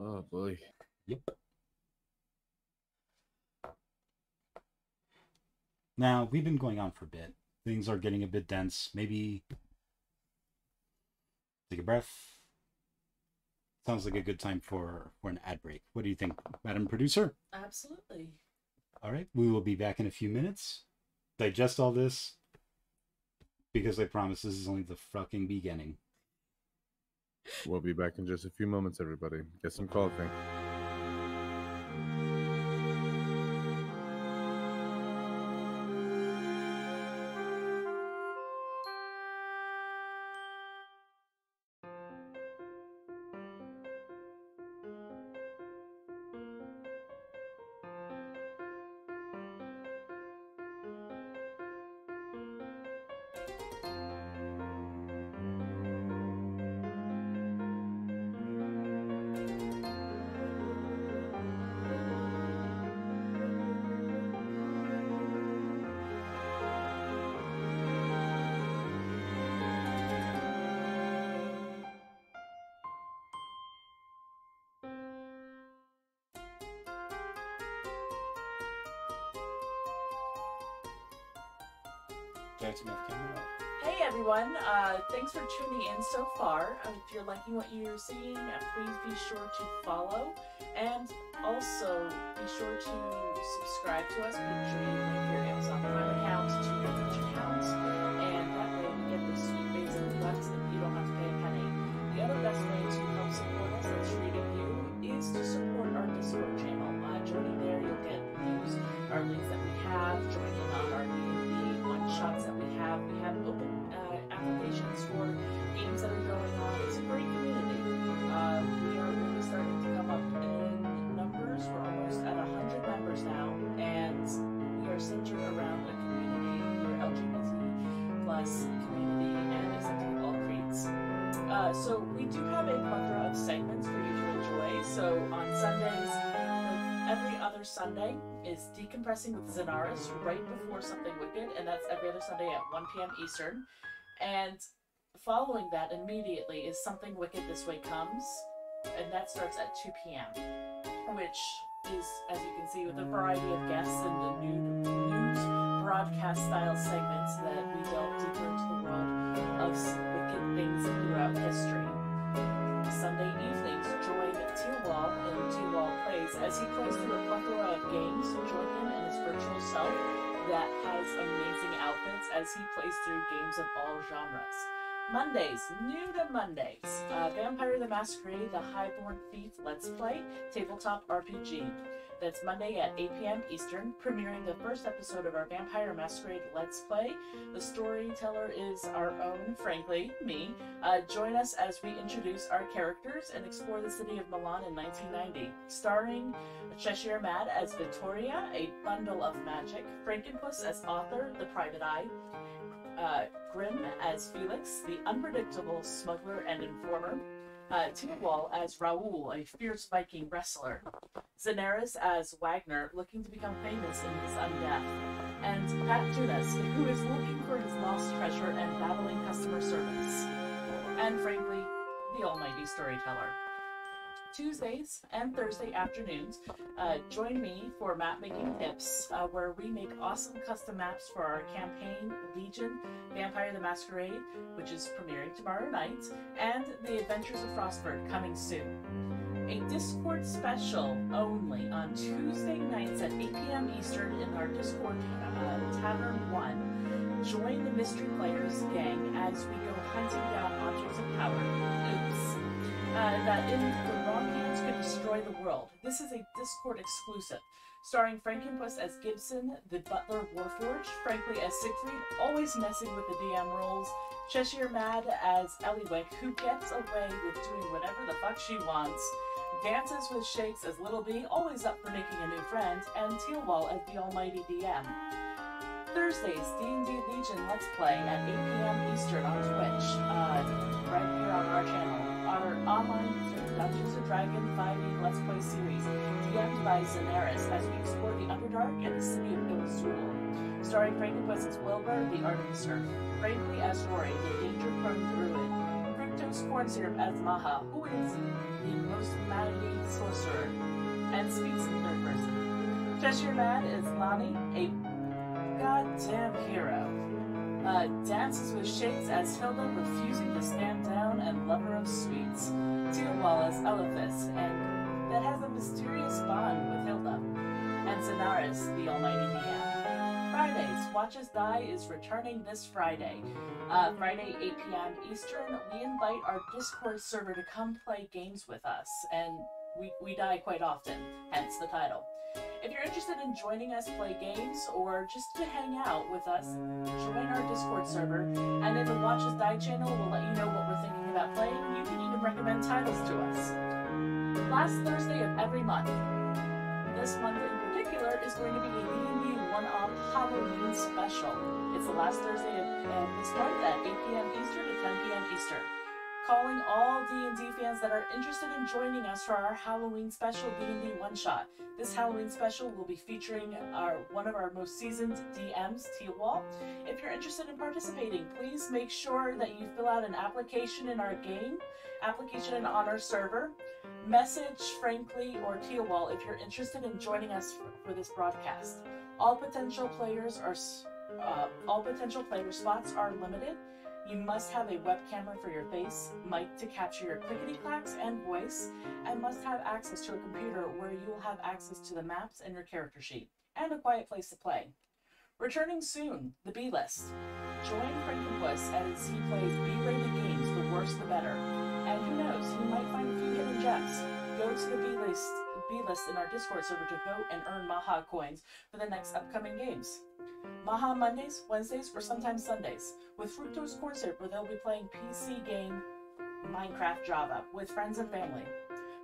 Oh boy. Yep. Now, we've been going on for a bit. Things are getting a bit dense. Maybe take a breath. Sounds like a good time for an ad break. What do you think, Madam Producer? Absolutely. All right, we will be back in a few minutes. Digest all this, because I promise this is only the fucking beginning. We'll be back in just a few moments, everybody. Get some coffee. Hey everyone, thanks for tuning in so far. If you're liking what you're seeing, please be sure to follow, and also be sure to subscribe to us. Make sure you link your Amazon Prime account to your Twitch account, and that way you get the sweet basic bucks and you don't have to pay a penny. The other best way to help support us and treating you is to support our Discord channel. Joining there, you'll get news, our links that we have, joining on our D&D one-shots that we have. We have open applications for games that are going on. It's a great community. We are really starting to come up in numbers. We're almost at 100 members now, and we are centered around a community. We're LGBT plus community, and accepting all creeds. So we do have a plethora of segments for you to enjoy. So on Sundays, every other Sunday is Decompressing with Zenaris right before Something Wicked, and that's every other Sunday at 1 p.m. Eastern. And following that immediately is Something Wicked This Way Comes, and that starts at 2 p.m., which is, as you can see, with a variety of guests and the news broadcast-style segments that we delve deeper into the world of wicked things throughout history. Sunday evenings, join T-Wall in T-Wall Plays as he plays through a plethora of games. Join him and his virtual self that has amazing outfits as he plays through games of all genres. Mondays, new to Mondays, Vampire the Masquerade, the Highborn Thief Let's Play, Tabletop RPG. That's Monday at 8 p.m. Eastern, premiering the first episode of our Vampire Masquerade Let's Play. The storyteller is our own, frankly, me. Join us as we introduce our characters and explore the city of Milan in 1990. Starring Cheshire Mad as Victoria, a bundle of magic, Frankenpus as author, the Private Eye, Grimm as Felix, the unpredictable smuggler and informer, Tillwall as Raoul, a fierce Viking wrestler. Zenaris as Wagner, looking to become famous in his undeath. And Pat Tunis, who is looking for his lost treasure and battling customer service. And frankly, the almighty storyteller. Tuesdays and Thursday afternoons, join me for map making tips, where we make awesome custom maps for our campaign Legion, Vampire the Masquerade, which is premiering tomorrow night, and The Adventures of Frostford coming soon. A Discord special only on Tuesday nights at 8 p.m. Eastern in our Discord Tavern 1. Join the Mystery Players gang as we go hunting down objects of power. Oops. That in the wrong hands could destroy the world. This is a Discord exclusive, starring Frankenpus as Gibson, the Butler Warforged, Frankly as Siegfried, always messing with the DM roles, Cheshire Mad as Eliwick, who gets away with doing whatever the fuck she wants, Dances with Shakes as Little B, always up for making a new friend, and Tealwall as the almighty DM. Thursdays, D&D Legion Let's Play at 8 p.m. Eastern on Twitch, right here on our channel. Our online Dungeons & Dragons 5e Let's Play series, DM'd by Zenaris, as we explore the Underdark and the city of Illusul. Starring Frankenpus as Wilbur, the Artificer, Frankly as Rory, the danger-prone druid, Fructose Corn Syrup as Maha, who is the most mighty sorcerer, and speaks in third person. Cheshire Mad is Lonnie, a goddamn hero. Dances with Shakes as Hilda, refusing to stand down and lover of sweets. Tealwall as Elephas, and that has a mysterious bond with Hilda. And Zenaris, the almighty DM. Fridays, Watch Us Die is returning this Friday. Friday, 8 p.m. Eastern, we invite our Discord server to come play games with us, and we die quite often, hence the title. If you're interested in joining us play games, or just to hang out with us, join our Discord server, and in the Watch Us Die channel, we'll let you know what we're thinking about playing. You can even recommend titles to us. Last Thursday of every month, this month in particular, is going to be a D&D one-off Halloween special. It's the last Thursday of this month at 8 p.m. Eastern to 10 p.m. Eastern. Calling all D&D fans that are interested in joining us for our Halloween special D&D one-shot. This Halloween special will be featuring one of our most seasoned DMs, Tealwall. If you're interested in participating, please make sure that you fill out an application in our game, application on our server. Message Frankly or Tealwall if you're interested in joining us for this broadcast. All potential player spots are limited. You must have a web camera for your face, mic to capture your clickety-clacks and voice, and must have access to a computer where you will have access to the maps and your character sheet, and a quiet place to play. Returning soon, the B-List. Join Frankenpus as he plays B-rated games, the worse the better. And who knows, you might find a few hidden gems. Go to the B-List in our Discord server to vote and earn Maha coins for the next upcoming games. Maha Mondays, Wednesdays, or sometimes Sundays, with Fructose Corn Syrup, where they'll be playing PC game Minecraft Java with friends and family.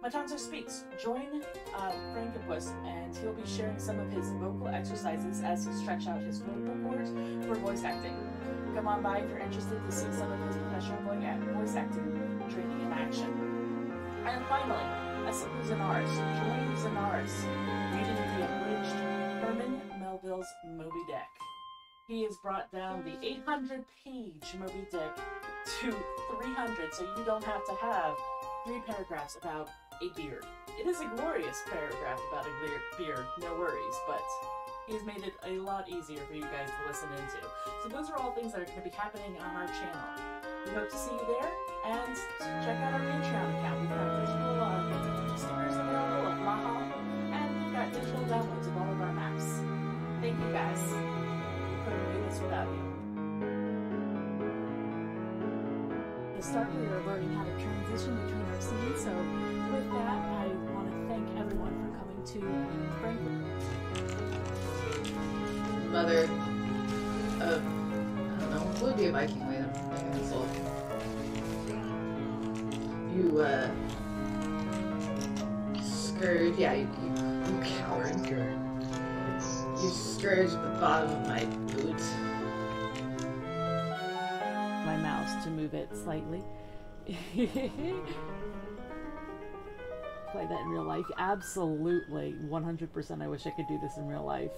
Matanzo Speaks. Join Frankenpus, and he'll be sharing some of his vocal exercises as he stretches out his vocal cords for voice acting. Come on by if you're interested to see some of his professional voice acting training in action. And finally, Asiku Zenaris. Join Zenaris, reading the abridged Herman Melville's Moby Dick. He has brought down the 800-page Moby Dick to 300, so you don't have to have 3 paragraphs about a beard. It is a glorious paragraph about a beard, no worries, but he's made it a lot easier for you guys to listen into. So those are all things that are going to be happening on our channel. We hope to see you there, and check out our Patreon account. We've got digital stickers available of Maha, and we've got digital downloads of all of our maps. Thank you guys. We couldn't do this without you. To start, we were learning how to transition between our scenes, so with that, I want to thank everyone for coming to Franklin. Mother of, I don't know, what would be a Viking way to make an insult? You, scourge, yeah, you coward. You scourge the bottom of my boot. My mouse to move it slightly. Play that in real life? Absolutely, 100%. I wish I could do this in real life.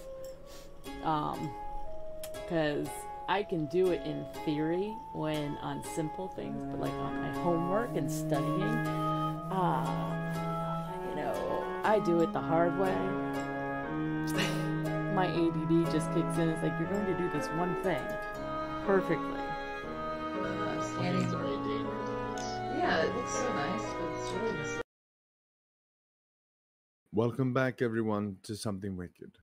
Because I can do it in theory when on simple things, but like on my homework and studying, I do it the hard way. My ADD just kicks in. It's like, you're going to do this one thing perfectly. Scanning's already dangerous. Yeah, it looks so nice, but it's really missing. Welcome back, everyone, to Something Wicked.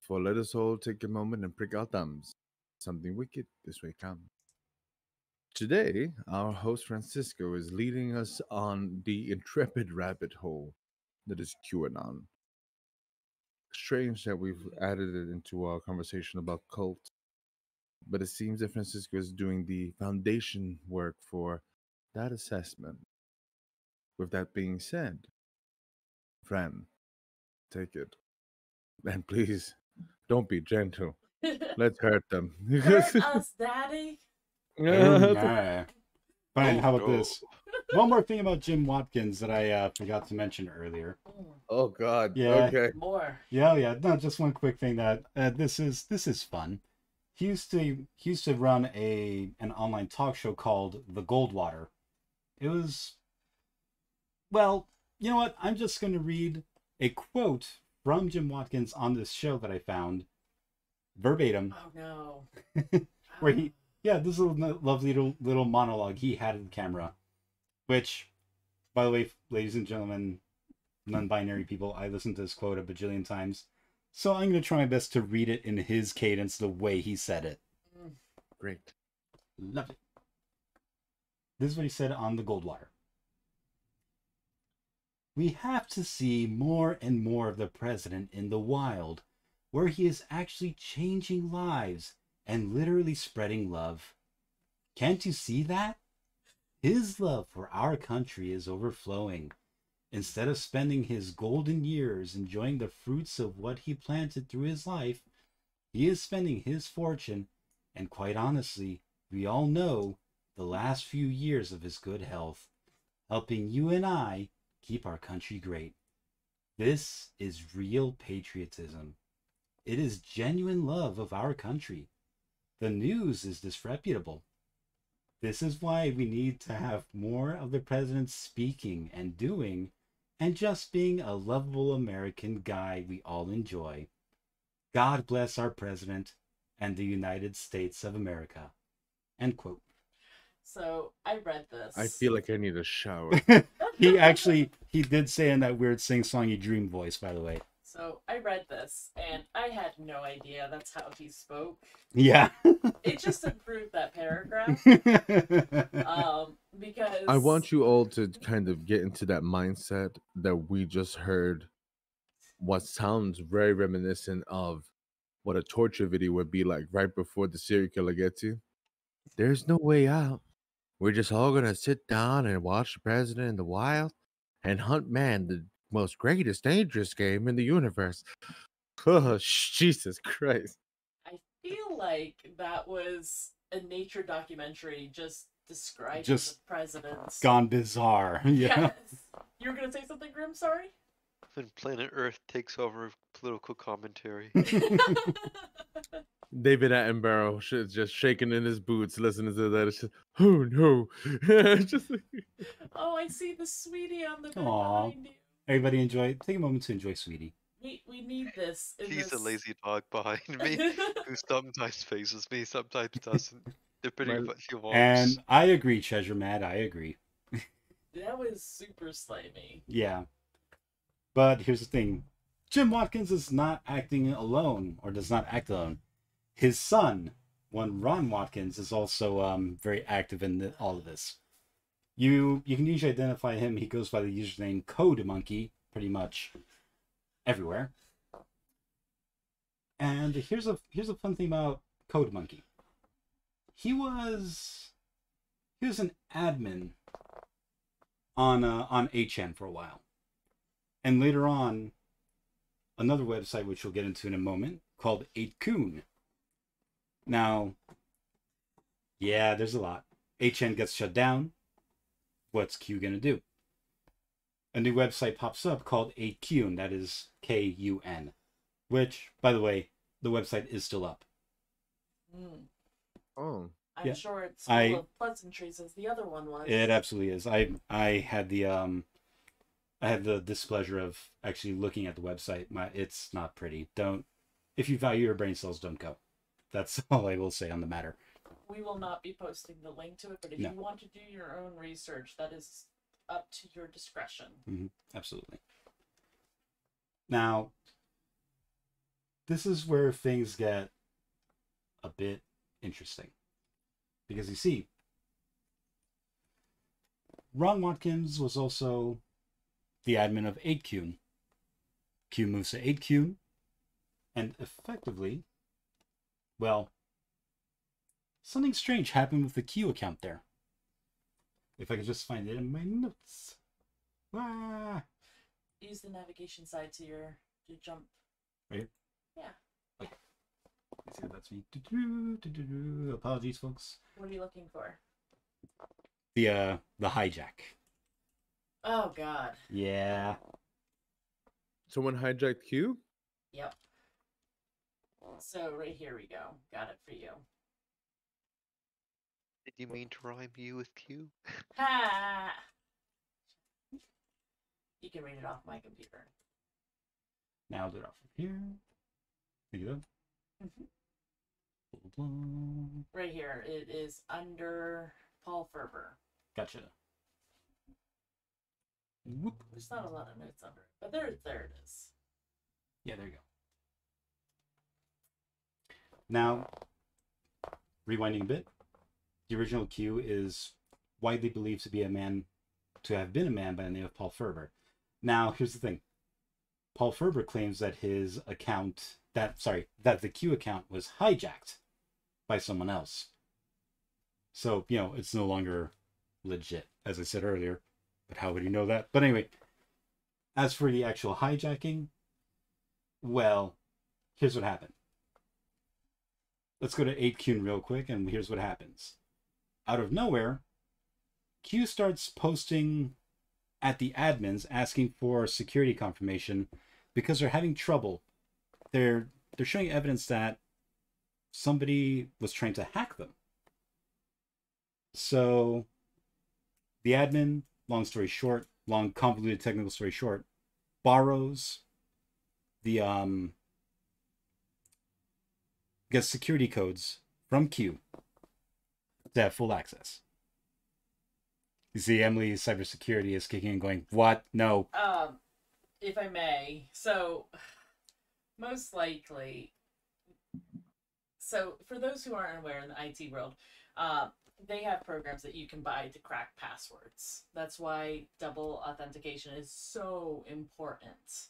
For let us all take a moment and prick our thumbs. Something wicked this way comes. Today, our host Francisco is leading us on the intrepid rabbit hole that is QAnon. Strange that we've added it into our conversation about cult, but it seems that Francisco is doing the foundation work for that assessment. With that being said, Fran, take it. And please, don't be gentle. Let's hurt them. Hurt us, Daddy. Oh, yeah. Fine, Oh, how about no. this? One more thing about Jim Watkins that I forgot to mention earlier. Oh God. Yeah. Okay. More. Yeah. No, just one quick thing that this is fun. He used to run an online talk show called The Goldwater. It was, well, you know what? I'm just going to read a quote from Jim Watkins on this show that I found verbatim. Oh no. Where this is a lovely little monologue he had in the camera, which, by the way, ladies and gentlemen, non-binary people, I listened to this quote a bajillion times, so I'm going to try my best to read it in his cadence the way he said it. Great. Love it. This is what he said on the Goldwater. We have to see more and more of the president in the wild, where he is actually changing lives and literally spreading love. Can't you see that? His love for our country is overflowing. Instead of spending his golden years enjoying the fruits of what he planted through his life, he is spending his fortune, and quite honestly, we all know, the last few years of his good health, helping you and I keep our country great. This is real patriotism. It is genuine love of our country. The news is disreputable. This is why we need to have more of the president speaking and doing, and just being a lovable American guy we all enjoy. God bless our president and the United States of America. End quote. So I read this. I feel like I need a shower. He did say in that weird sing-songy dream voice, by the way. So I read this, and I had no idea that's how he spoke. Yeah. It just improved that paragraph. Because I want you all to kind of get into that mindset that we just heard, what sounds very reminiscent of what a torture video would be like right before the serial killer gets you. There's no way out. We're just all gonna sit down and watch the president in the wild and hunt man, the most greatest dangerous game in the universe. Oh, Jesus Christ. I feel like that was a nature documentary just describing Just the president's. Gone bizarre. Yeah. Yes. You were gonna say something, Grim? Sorry. When Planet Earth takes over political commentary. David Attenborough just shaking in his boots, listening to that. It's just, oh no. Just like, Oh, I see the sweetie on the bed Aw. behind you. Everybody take a moment to enjoy Sweetie. We need this. In He's a this... lazy dog behind me who sometimes faces me, sometimes doesn't, depending on what he wants. And I agree, Treasure Mad, I agree. That was super slimy. Yeah. But here's the thing. Jim Watkins is not acting alone, or does not act alone. His son, one Ron Watkins, is also very active in all of this. You can usually identify him. He goes by the username Code Monkey pretty much everywhere. And here's a fun thing about Code Monkey. He was an admin on 8chan for a while, and later on, another website which we'll get into in a moment called 8kun. Now, yeah, there's a lot. 8chan gets shut down. what's Q going to do? A new website pops up called 8Qn, that is Kun, which, by the way, the website is still up. Mm. Oh, I'm Yeah. sure it's full of pleasantries as the other one was. It absolutely is. I had the displeasure of actually looking at the website. It's not pretty. Don't, if you value your brain cells, don't go. That's all I will say on the matter. We will not be posting the link to it, but if No. you want to do your own research, that is up to your discretion. Mm-hmm. Absolutely. Now, this is where things get a bit interesting. Because you see, Ron Watkins was also the admin of 8Qn. Q moves to 8Qn, and effectively, well, something strange happened with the Q account there. If I could just find it in my notes. Ah. Use the navigation side to jump. Right here? Yeah. Okay. Let's see if that's me. Apologies, folks. What are you looking for? The hijack. Oh God. Yeah. someone hijacked Q? Yep. So right here we go. Got it for you. Did you mean to rhyme you with Q? Ha! You can read it off my computer. Now I'll do it off from here. There you go. Right here. It is under Paul Ferber. Gotcha. Whoop. There's not a lot of notes under it, but there it is. Yeah, there you go. Now, rewinding a bit, the original Q is widely believed to have been a man by the name of Paul Ferber. Now, here's the thing. Paul Ferber claims that that the Q account was hijacked by someone else. So, it's no longer legit, as I said earlier. But how would you know that? But anyway, as for the actual hijacking, well, here's what happened. Let's go to 8Qn real quick, and here's what happens. Out of nowhere, Q starts posting at the admins asking for security confirmation because they're having trouble. They're showing evidence that somebody was trying to hack them. So the admin, long story short, long convoluted technical story short, borrows the gets security codes from Q to have full access. You see, Emily's cybersecurity is kicking and going, what? No. If I may, so most likely, so for those who aren't aware in the IT world, they have programs that you can buy to crack passwords. That's why double authentication is so important.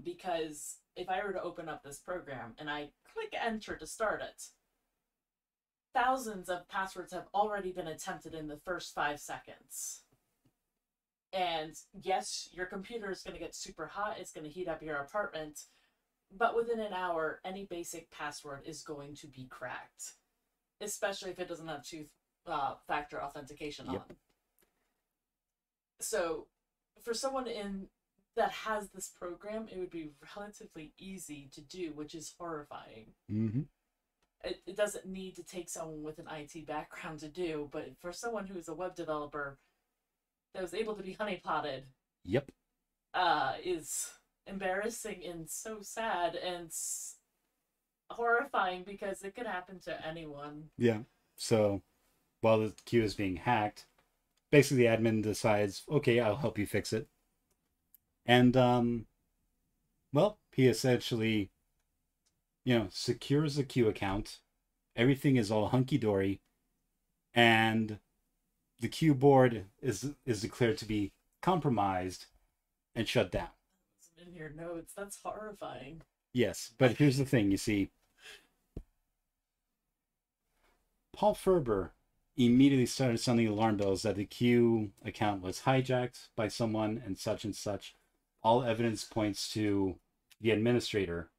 Because if I were to open up this program and I click enter to start it, thousands of passwords have already been attempted in the first 5 seconds. And yes, your computer is going to get super hot. It's going to heat up your apartment. But within an hour, any basic password is going to be cracked. Especially if it doesn't have two-factor authentication on. So for someone that has this program, it would be relatively easy to do, which is horrifying. Mm-hmm. It doesn't need to take someone with an IT background to do, but for someone who's a web developer that was able to be honeypotted, Yep. Is embarrassing and so sad and horrifying because it could happen to anyone. Yeah. So while the Q is being hacked, basically the admin decides, okay, I'll help you fix it. And, well, he essentially, secures the Q account. Everything is all hunky-dory. And the Q board is declared to be compromised and shut down. In your notes, that's horrifying. Yes, but here's the thing, you see. Paul Ferber immediately started sounding alarm bells that the Q account was hijacked by someone and such. All evidence points to the administrator,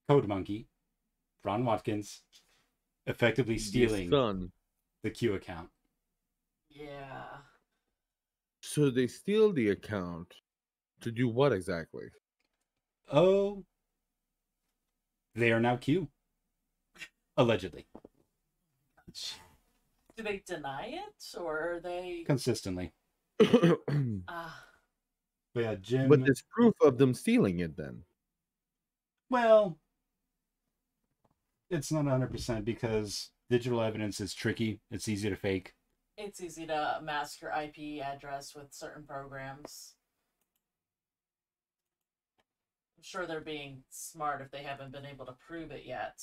Code Monkey, Ron Watkins, effectively stealing the Q account. Yeah. So they steal the account to do what exactly? Oh, they are now Q. Allegedly. Do they deny it, or are they? Consistently. Ah, But yeah, Jim. But there's proof of them stealing it then. Well, it's not 100% because digital evidence is tricky. It's easy to fake. it's easy to mask your IP address with certain programs. I'm sure they're being smart if they haven't been able to prove it yet.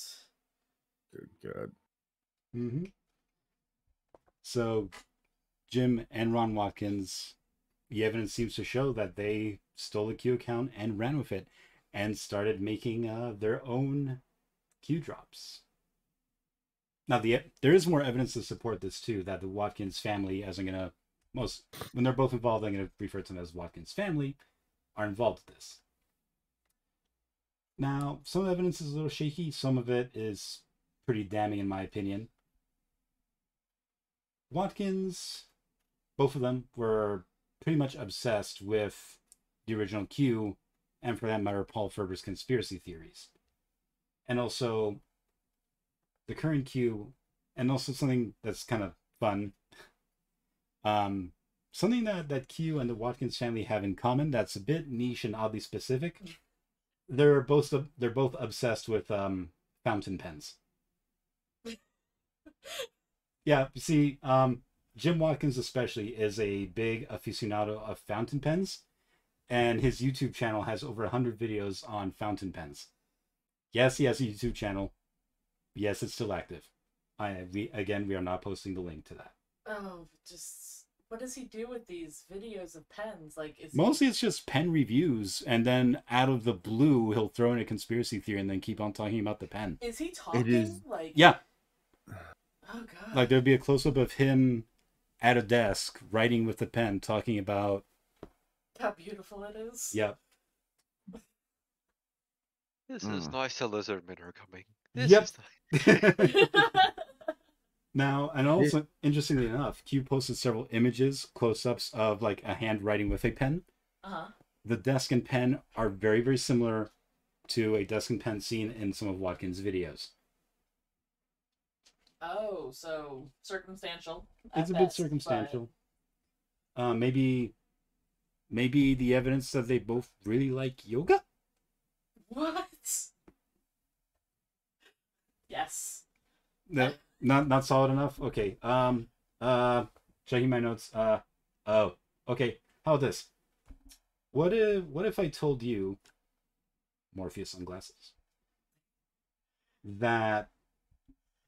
Good God. Mm-hmm. So, Jim and Ron Watkins, the evidence seems to show that they stole the Q account and ran with it and started making their own Q drops. Now, there is more evidence to support this too, that the Watkins family, as I'm going to, when they're both involved, I'm going to refer to them as Watkins family, are involved with this. Now, some evidence is a little shaky. Some of it is pretty damning in my opinion. Watkins, both of them were pretty much obsessed with the original Q, and for that matter, Paul Ferber's conspiracy theories. And also the current Q, and also something that's kind of fun. Something that Q and the Watkins family have in common that's a bit niche and oddly specific. They're both obsessed with fountain pens. Yeah, see, Jim Watkins especially is a big aficionado of fountain pens, and his YouTube channel has over 100 videos on fountain pens. Yes, he has a YouTube channel. Yes, it's still active. We are not posting the link to that. Oh, just what does he do with these videos of pens? Like, Mostly it's just pen reviews, and then out of the blue, he'll throw in a conspiracy theory and then keep on talking about the pen. Is he talking? Like, yeah. Oh God. Like there'd be a close up of him at a desk writing with a pen, talking about how beautiful it is. Yep. This is nice. The lizardmen are coming. Yep. This is nice. Now, and also, interestingly enough, Q posted several images, close-ups of like a hand writing with a pen. Uh-huh. The desk and pen are very, very similar to a desk and pen seen in some of Watkins' videos. Oh, so circumstantial. It's a bit circumstantial. But... maybe the evidence that they both really like yoga? What? Yes. No, not solid enough. Okay. Checking my notes. Oh. Okay. How about this? What if I told you, Morpheus sunglasses, that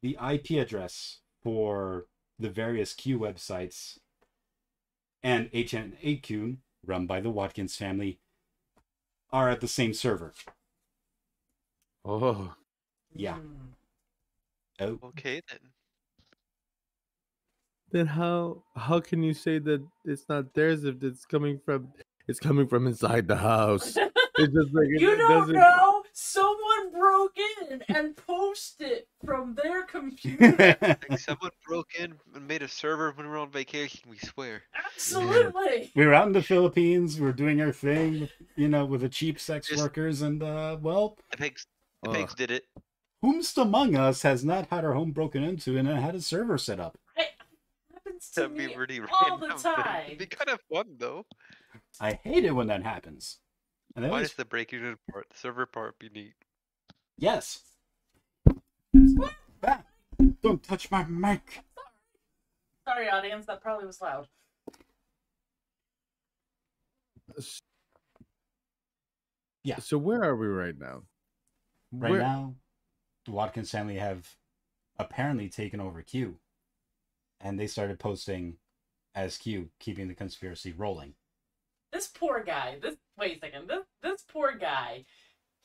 the IP address for the various Q websites and HN8Q, run by the Watkins family, are at the same server? Oh. Yeah. Oh. Okay then. Then how can you say that it's not theirs if it's coming from inside the house? It's just like you don't know. Someone broke in and posted from their computer. Like someone broke in and made a server when we were on vacation. We swear. Absolutely. We were out in the Philippines. We were doing our thing, with the cheap sex workers, and well, the pigs did it. Whomst among us has not had our home broken into and had a server set up? It happens to That'd be me pretty all random. the time. It'd be kind of fun though. I hate it when that happens. And Why does the breaking in part, the server part, be neat? Yes. Ah, don't touch my mic. Sorry, audience. That probably was loud. Yeah. So where are we right now? Right now, the Watkins family have apparently taken over Q, and they started posting as Q, keeping the conspiracy rolling. This poor guy. Wait a second. This poor guy.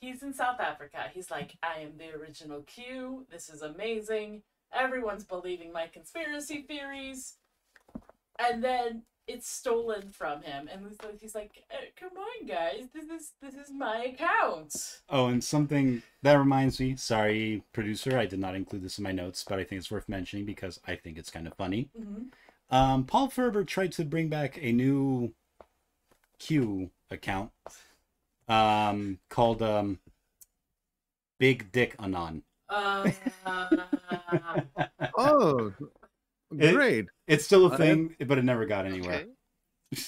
He's in South Africa. He's like, I am the original Q. This is amazing. Everyone's believing my conspiracy theories. And then it's stolen from him. And he's like, come on, guys. This is my account. Oh, and something that reminds me. Sorry, producer. I did not include this in my notes, but I think it's worth mentioning because I think it's kind of funny. Mm-hmm. Paul Ferber tried to bring back a new Q account called Big Dick Anon. Oh, great. It's still a I- thing, but it never got anywhere. Okay.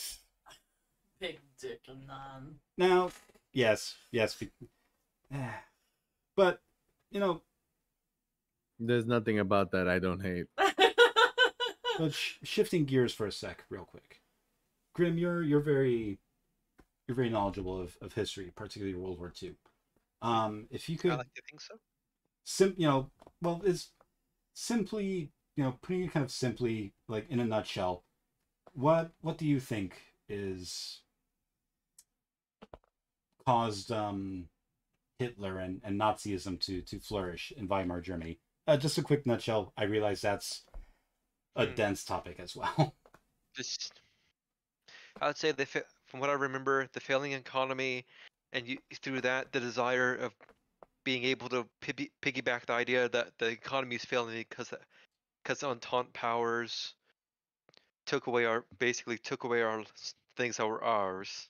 Big dick and none. Now, yes, but you know, There's nothing about that I don't hate. but shifting gears for a sec, real quick. Grim, you're very knowledgeable of history, particularly World War II. If you I could, like to think so. it's simply, putting it kind of simply, like in a nutshell, what do you think is caused Hitler and Nazism to flourish in Weimar Germany? Just a quick nutshell. I realize that's a dense topic as well. Just, I would say from what I remember, the failing economy, and through that, the desire of being able to piggyback the idea that the economy is failing because Entente powers basically took away our things that were ours,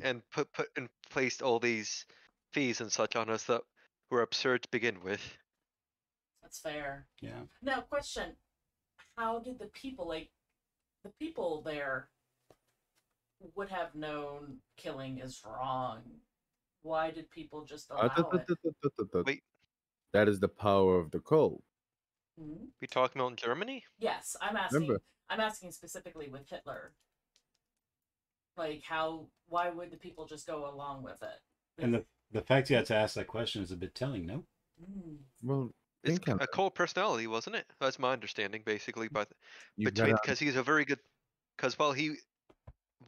and put and placed all these fees and such on us that were absurd to begin with. That's fair. Yeah. Now, question: how did the people there would have known killing is wrong? Why did people just allow it? Wait, That is the power of the code. Hmm? we talking about Germany? Yes, I'm asking. Remember. I'm asking specifically with Hitler. Like, why would the people just go along with it? And the fact you had to ask that question is a bit telling, no? Mm. Well, It's think on a it. cold personality, wasn't it? That's my understanding, basically. But You because he's a very good, because while he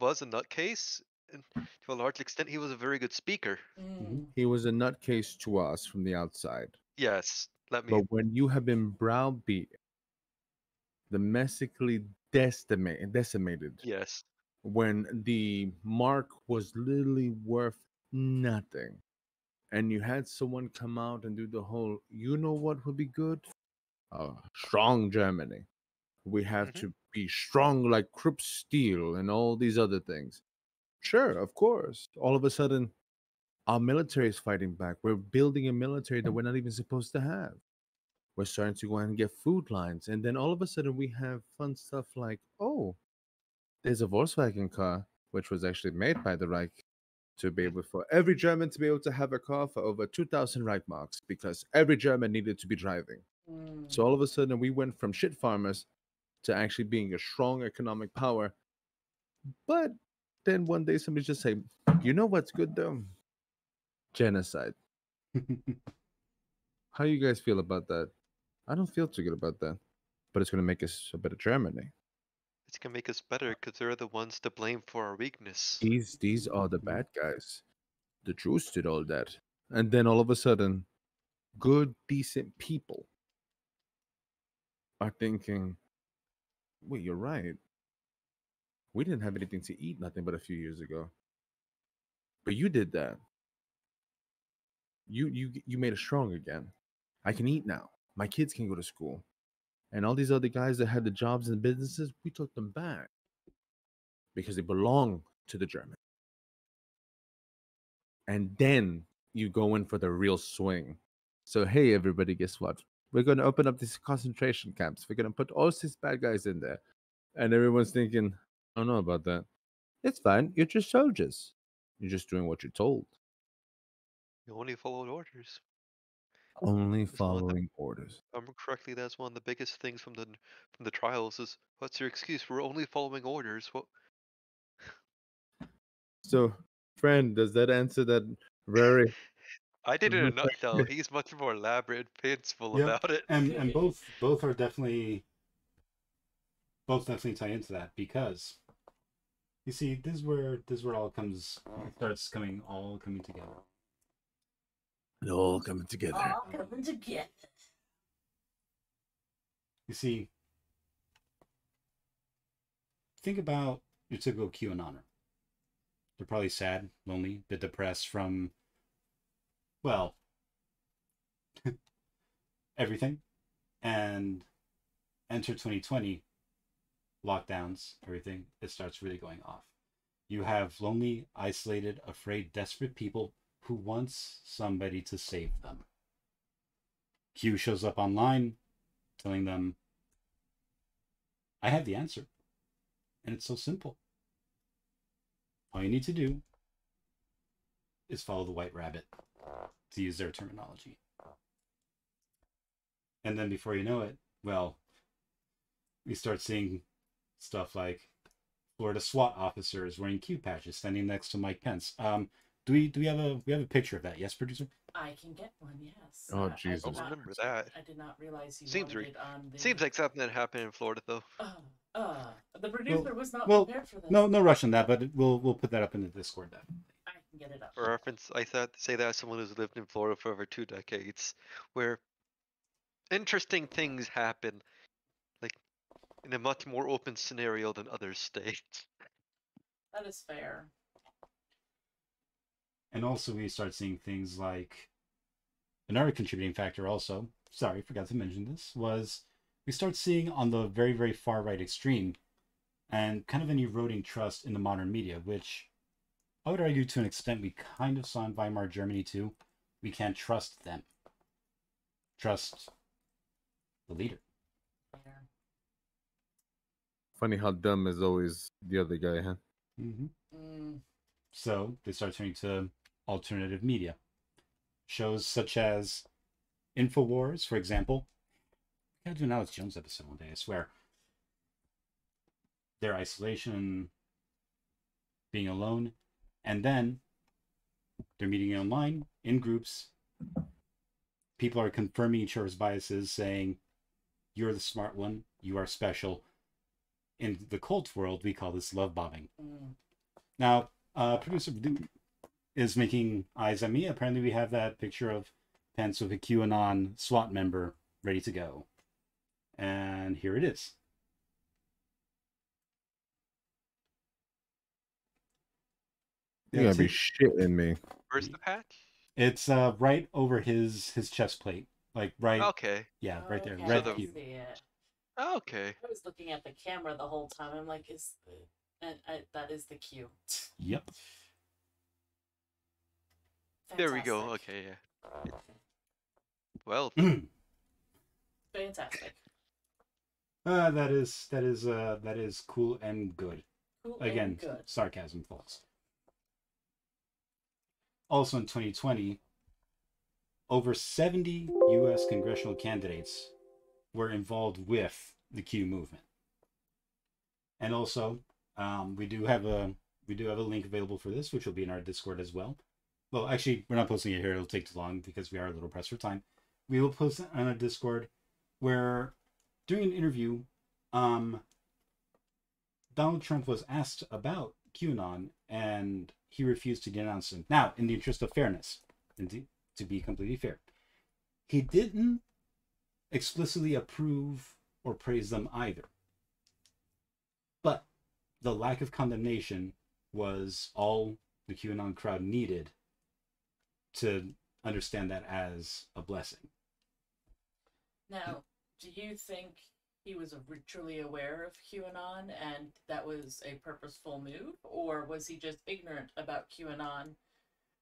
was a nutcase, and to a large extent, he was a very good speaker. Mm. he was a nutcase to us from the outside. Yes, let me. But when you have been browbeaten, domestically decimated, Yes. when the mark was literally worth nothing, and you had someone come out and do the whole, you know what would be good? Strong Germany. We have Mhm. to be strong like Krupp steel and all these other things. Sure, of course. All of a sudden, our military is fighting back. We're building a military that we're not even supposed to have. We're starting to go ahead and get food lines. And then all of a sudden, we have fun stuff like, oh, there's a Volkswagen car, which was actually made by the Reich to be able for every German to be able to have a car for over 2,000 Reich marks because every German needed to be driving. Mm. So all of a sudden, we went from shit farmers to actually being a strong economic power. But then one day somebody just say, you know what's good though? Genocide. How do you guys feel about that? I don't feel too good about that. But it's going to make us a better Germany. It's gonna make us better because they're the ones to blame for our weakness. These are the bad guys. The Jews did all that. And then all of a sudden, good, decent people are thinking, wait, you're right. We didn't have anything to eat, nothing but a few years ago. But you did that. You made us strong again. I can eat now. My kids can go to school. And all these other guys that had the jobs and businesses, we took them back because they belong to the Germans. And then you go in for the real swing. So hey, everybody, guess what? We're going to open up these concentration camps. We're going to put all these bad guys in there, and everyone's thinking, "I don't know about that. It's fine. You're just soldiers. You're just doing what you're told. You only followed orders. Only That's one of the, following orders." if I remember correctly, that's one of the biggest things from the trials is what's your excuse? We're only following orders. What? So, friend, does that answer that very? I did it in a nutshell. He's much more elaborate and fanciful Yep. about it. And both are definitely tie into that because you see this is where all starts coming together. It all coming together. All coming together. You see, think about your typical QAnoner. They're probably sad, lonely, a bit depressed from, well, everything. And enter 2020, lockdowns, everything, it starts really going off. You have lonely, isolated, afraid, desperate people who wants somebody to save them. Q shows up online telling them, I have the answer. And it's so simple. All you need to do is follow the white rabbit, to use their terminology. And then before you know it, well, we start seeing stuff like Florida SWAT officers wearing Q patches standing next to Mike Pence. Do we have a picture of that? Yes, producer? I can get one, yes. Oh, I Jesus. did I not- remember that. I did not realize you Seems wanted it on the... Seems like something that happened in Florida, though. The producer was not Well, prepared for this. no rush on that, but we'll put that up in the Discord definitely. I can get it up. For reference, I thought say that as someone who's lived in Florida for over 2 decades, where interesting things happen, like in a much more open scenario than other states. That is fair. And also we start seeing things like another contributing factor also, sorry, forgot to mention this, was we start seeing on the very, very far right extreme and kind of an eroding trust in the modern media, which I would argue to an extent we kind of saw in Weimar Germany too. We can't trust them. Trust the leader. Fair. Funny how dumb is always the other guy, huh? Mm-hmm. Mm, So they start turning to alternative media. Shows such as InfoWars, for example. I gotta do an Alex Jones episode one day, I swear. Their isolation, being alone, and then they're meeting online in groups. People are confirming each other's biases, saying, you're the smart one, you are special. In the cult world, we call this love bombing. mm. Now, producer is making eyes at me. Apparently, we have that picture of Pence with a QAnon SWAT member ready to go. And here it is. You gotta be shitting me. Where's the patch? It's right over his chest plate. Like right, Okay. yeah, right there. Okay, Red So I Q. see it. Okay. I was looking at the camera the whole time. I'm like, that is the Q. Yep. There we go. Fantastic. Okay, yeah. Well, Fantastic. That is cool and good. Cool Again, and good. sarcasm, folks. Also in 2020, over 70 U.S. congressional candidates were involved with the Q movement. And also, we do have a link available for this, which will be in our Discord as well. Well, actually, we're not posting it here. It'll take too long because we are a little pressed for time. We will post it on our Discord where, during an interview, Donald Trump was asked about QAnon, and he refused to denounce him. Now, in the interest of fairness, and to be completely fair, he didn't explicitly approve or praise them either. But the lack of condemnation was all the QAnon crowd needed to understand that as a blessing. Now, do you think he was truly aware of QAnon and that was a purposeful move? Or was he just ignorant about QAnon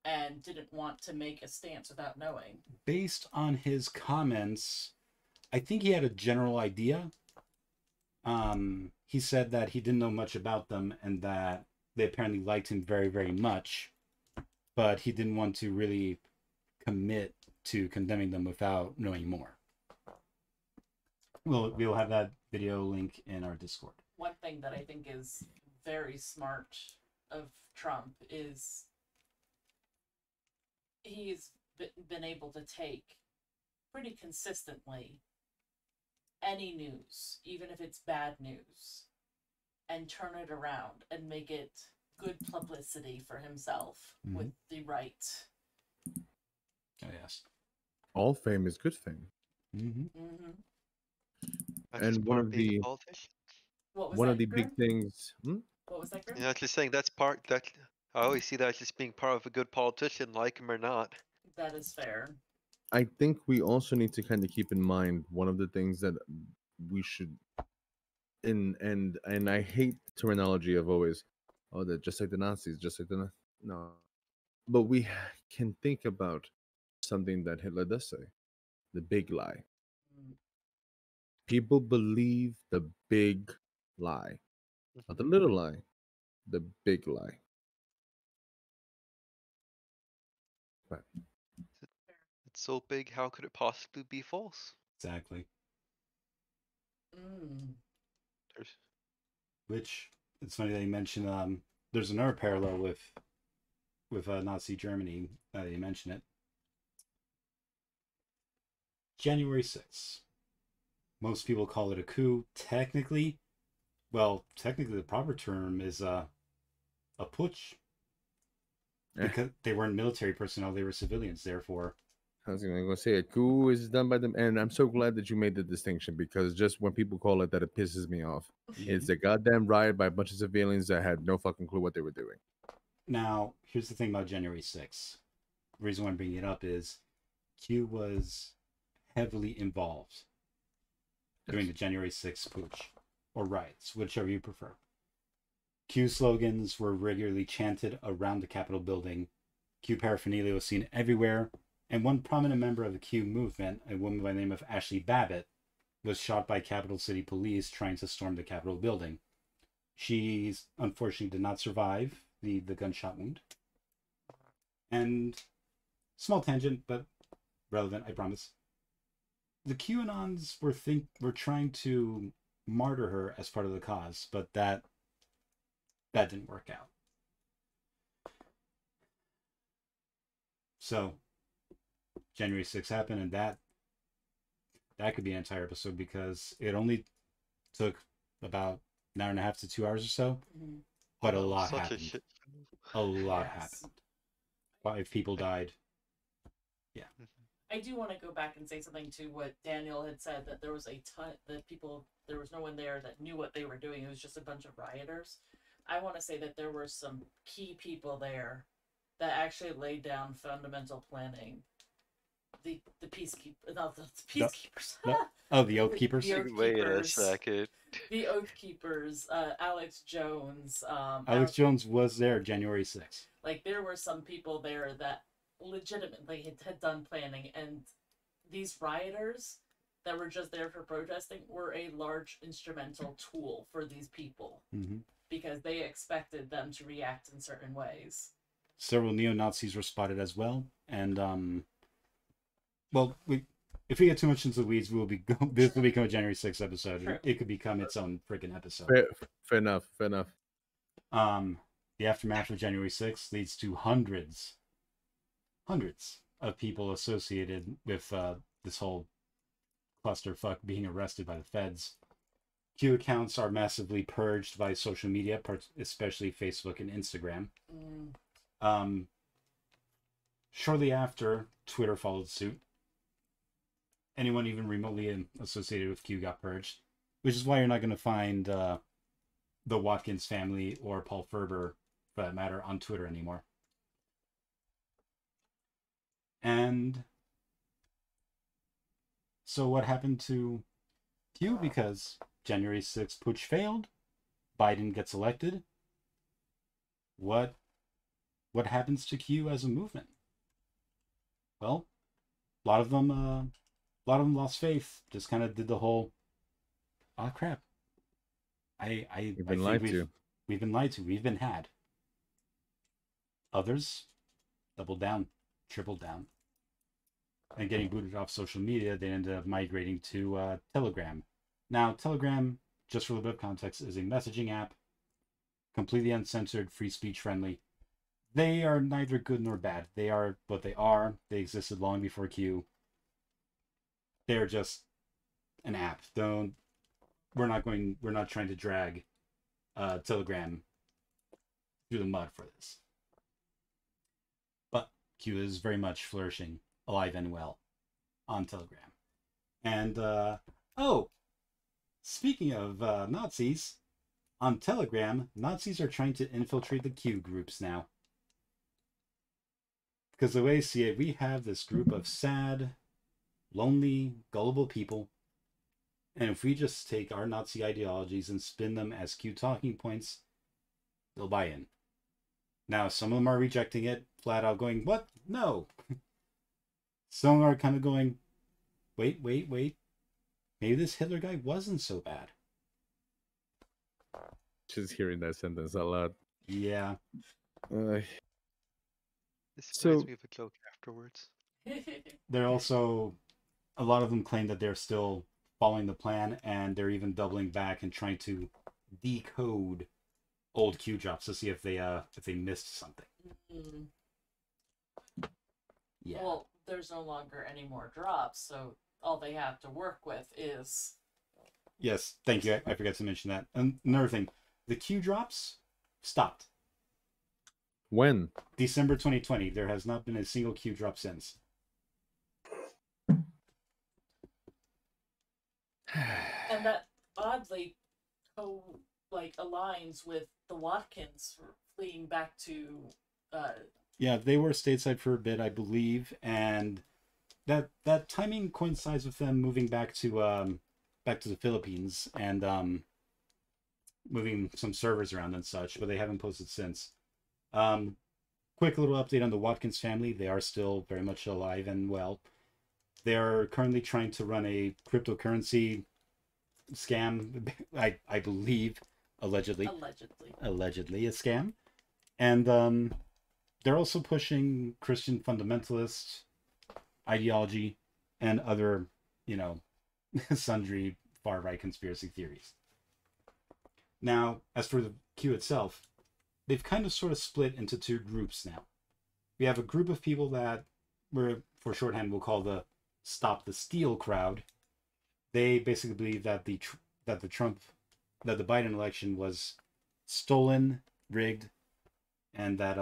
and didn't want to make a stance without knowing? Based on his comments, I think he had a general idea. He said that he didn't know much about them and that they apparently liked him very, very much, but he didn't want to really commit to condemning them without knowing more. We'll have that video link in our Discord. One thing that I think is very smart of Trump is he's been able to take pretty consistently any news, even if it's bad news, and turn it around and make it good publicity for himself with the right. Oh, yes. All fame is good fame. Mm-hmm. Mm-hmm. that's And just one part of being the- a politician. What was One that, of the Grim? big things. What was that, Grim? Yeah, just saying that's part that I always see that as just being part of a good politician, like him or not. That is fair. I think we also need to kind of keep in mind one of the things that we should and I hate the terminology of always, oh, they're just like the Nazis, just like no. But we can think about something that Hitler does say, the big lie. Mm. People believe the big lie, not the little lie, the big lie. But It's so big, how could it possibly be false? Exactly. Mm. There's Which it's funny that you mentioned. There's another parallel with Nazi Germany. That you mention it. January 6th. Most people call it a coup. Technically, the proper term is a putsch eh, because they weren't military personnel; they were civilians. Therefore, I was going to say a coup is done by them, and I'm so glad that you made the distinction because just when people call it that, it pisses me off. It's a goddamn riot by a bunch of civilians that had no fucking clue what they were doing. now here's the thing about January 6th. The reason why I'm bringing it up is Q was heavily involved during the January 6th putsch or riots, whichever you prefer. Q slogans were regularly chanted around the Capitol building. Q paraphernalia was seen everywhere, and one prominent member of the Q movement, a woman by the name of Ashley Babbitt, was shot by Capital City police trying to storm the Capitol building. She unfortunately did not survive the gunshot wound. And small tangent, but relevant, I promise. The QAnons were trying to martyr her as part of the cause, but that didn't work out. So January 6th happened, and that could be an entire episode because it only took about an hour and a half to 2 hours or so, Mm. but a Oh, lot such happened. a shit. A lot Yes. happened. 5 people died. Yeah. I do want to go back and say something to what Daniel had said, that there was a ton that people, there was no one there that knew what they were doing. It was just a bunch of rioters. I want to say that there were some key people there that actually laid down fundamental planning. The peacekeeper, no, the The- peacekeepers. The Oath Keepers. The Oath Wait a Keepers. second. The Oath Keepers, Alex Jones. Alex Jones was there January 6th. Like, there were some people there that legitimately had done planning, and these rioters that were just there for protesting were a large instrumental tool for these people Mm-hmm. because they expected them to react in certain ways. Several neo-Nazis were spotted as well, and if we get too much into the weeds, this will become a January 6th episode. True. It could become its own freaking episode. Fair enough. Fair enough. The aftermath of January 6th leads to hundreds of people associated with this whole clusterfuck being arrested by the feds. Q accounts are massively purged by social media, especially Facebook and Instagram. Shortly after, Twitter followed suit. Anyone even remotely associated with Q got purged, which is why you're not going to find the Watkins family or Paul Ferber, for that matter, on Twitter anymore. And so what happened to Q? Because January 6th putsch failed, Biden gets elected. What happens to Q as a movement? Well, a lot of them lost faith. Just kind of did the whole, oh crap. We've been lied to. We've been lied to. We've been had. Others doubled down, tripled down, and getting booted off social media. They ended up migrating to Telegram. Now, Telegram, just for a little bit of context, is a messaging app, completely uncensored, free speech friendly. They are neither good nor bad. They are what they are. They existed long before Q. They're just an app. We're not trying to drag Telegram through the mud for this. But Q is very much flourishing, alive and well on Telegram. And speaking of Nazis, on Telegram, Nazis are trying to infiltrate the Q groups now. Because the way I see it, we have this group of sad, lonely, gullible people And if we just take our Nazi ideologies and spin them as Q talking points, they'll buy in. Now, some of them are rejecting it, flat out going, what? No. Some are kind of going, wait. Maybe this Hitler guy wasn't so bad. Just hearing that sentence out loud. Yeah. This So- reminds me of a joke afterwards. They're also, a lot of them claim that they're still following the plan, and they're even doubling back and trying to decode old Q drops to see if they missed something. Mm. Yeah. Well, there's no longer any more drops, so all they have to work with is. Yes, thank you. I forgot to mention that. And another thing, the Q drops stopped. When? December 2020. There has not been a single Q drop since. And that oddly aligns with the Watkins fleeing back to Yeah, they were stateside for a bit, I believe, and that timing coincides with them moving back to the Philippines and moving some servers around and such, but they haven't posted since. Quick little update on the Watkins family. They are still very much alive and well. They are currently trying to run a cryptocurrency scam, I believe, allegedly a scam. And they're also pushing Christian fundamentalist ideology and other, sundry far-right conspiracy theories. Now, as for the Q itself, they've kind of sort of split into two groups now. We have a group of people that for shorthand, we'll call the Stop the Steal crowd. They basically believe that the Biden election was stolen, rigged, and that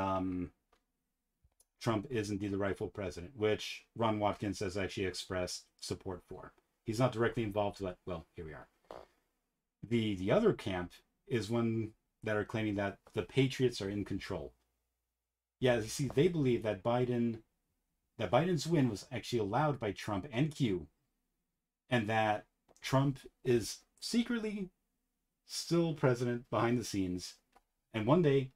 Trump is indeed the rightful president, which Ron Watkins has actually expressed support for. He's not directly involved, but well, here we are. The other camp is one that are claiming that the Patriots are in control. Yeah, you see, they believe that Biden's win was actually allowed by Trump and Q, and that Trump is secretly still president behind the scenes, and one day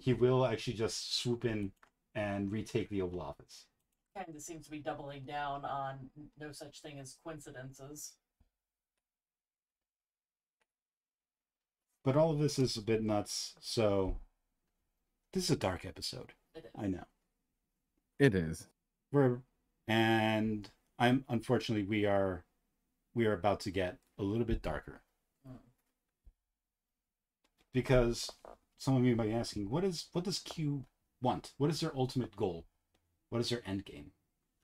he will actually just swoop in and retake the Oval Office. kind of seems to be doubling down on no such thing as coincidences. But all of this is a bit nuts, so this is a dark episode. It is. I know. It is. Unfortunately, we are about to get a little bit darker. Because some of you might be asking, what does Q want? What is their ultimate goal? What is their end game?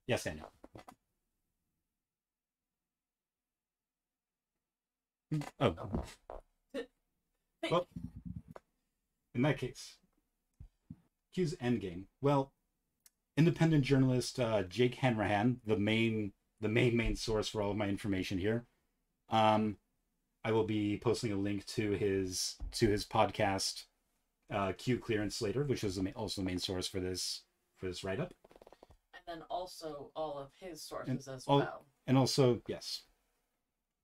Yes, I know. Oh. Well, in that case, Q's end game. Well, independent journalist Jake Hanrahan, the main source for all of my information here. I will be posting a link to his podcast, Q Clearance later, which is also the main source for this write up. And then also all of his sources as all- well. And also, yes.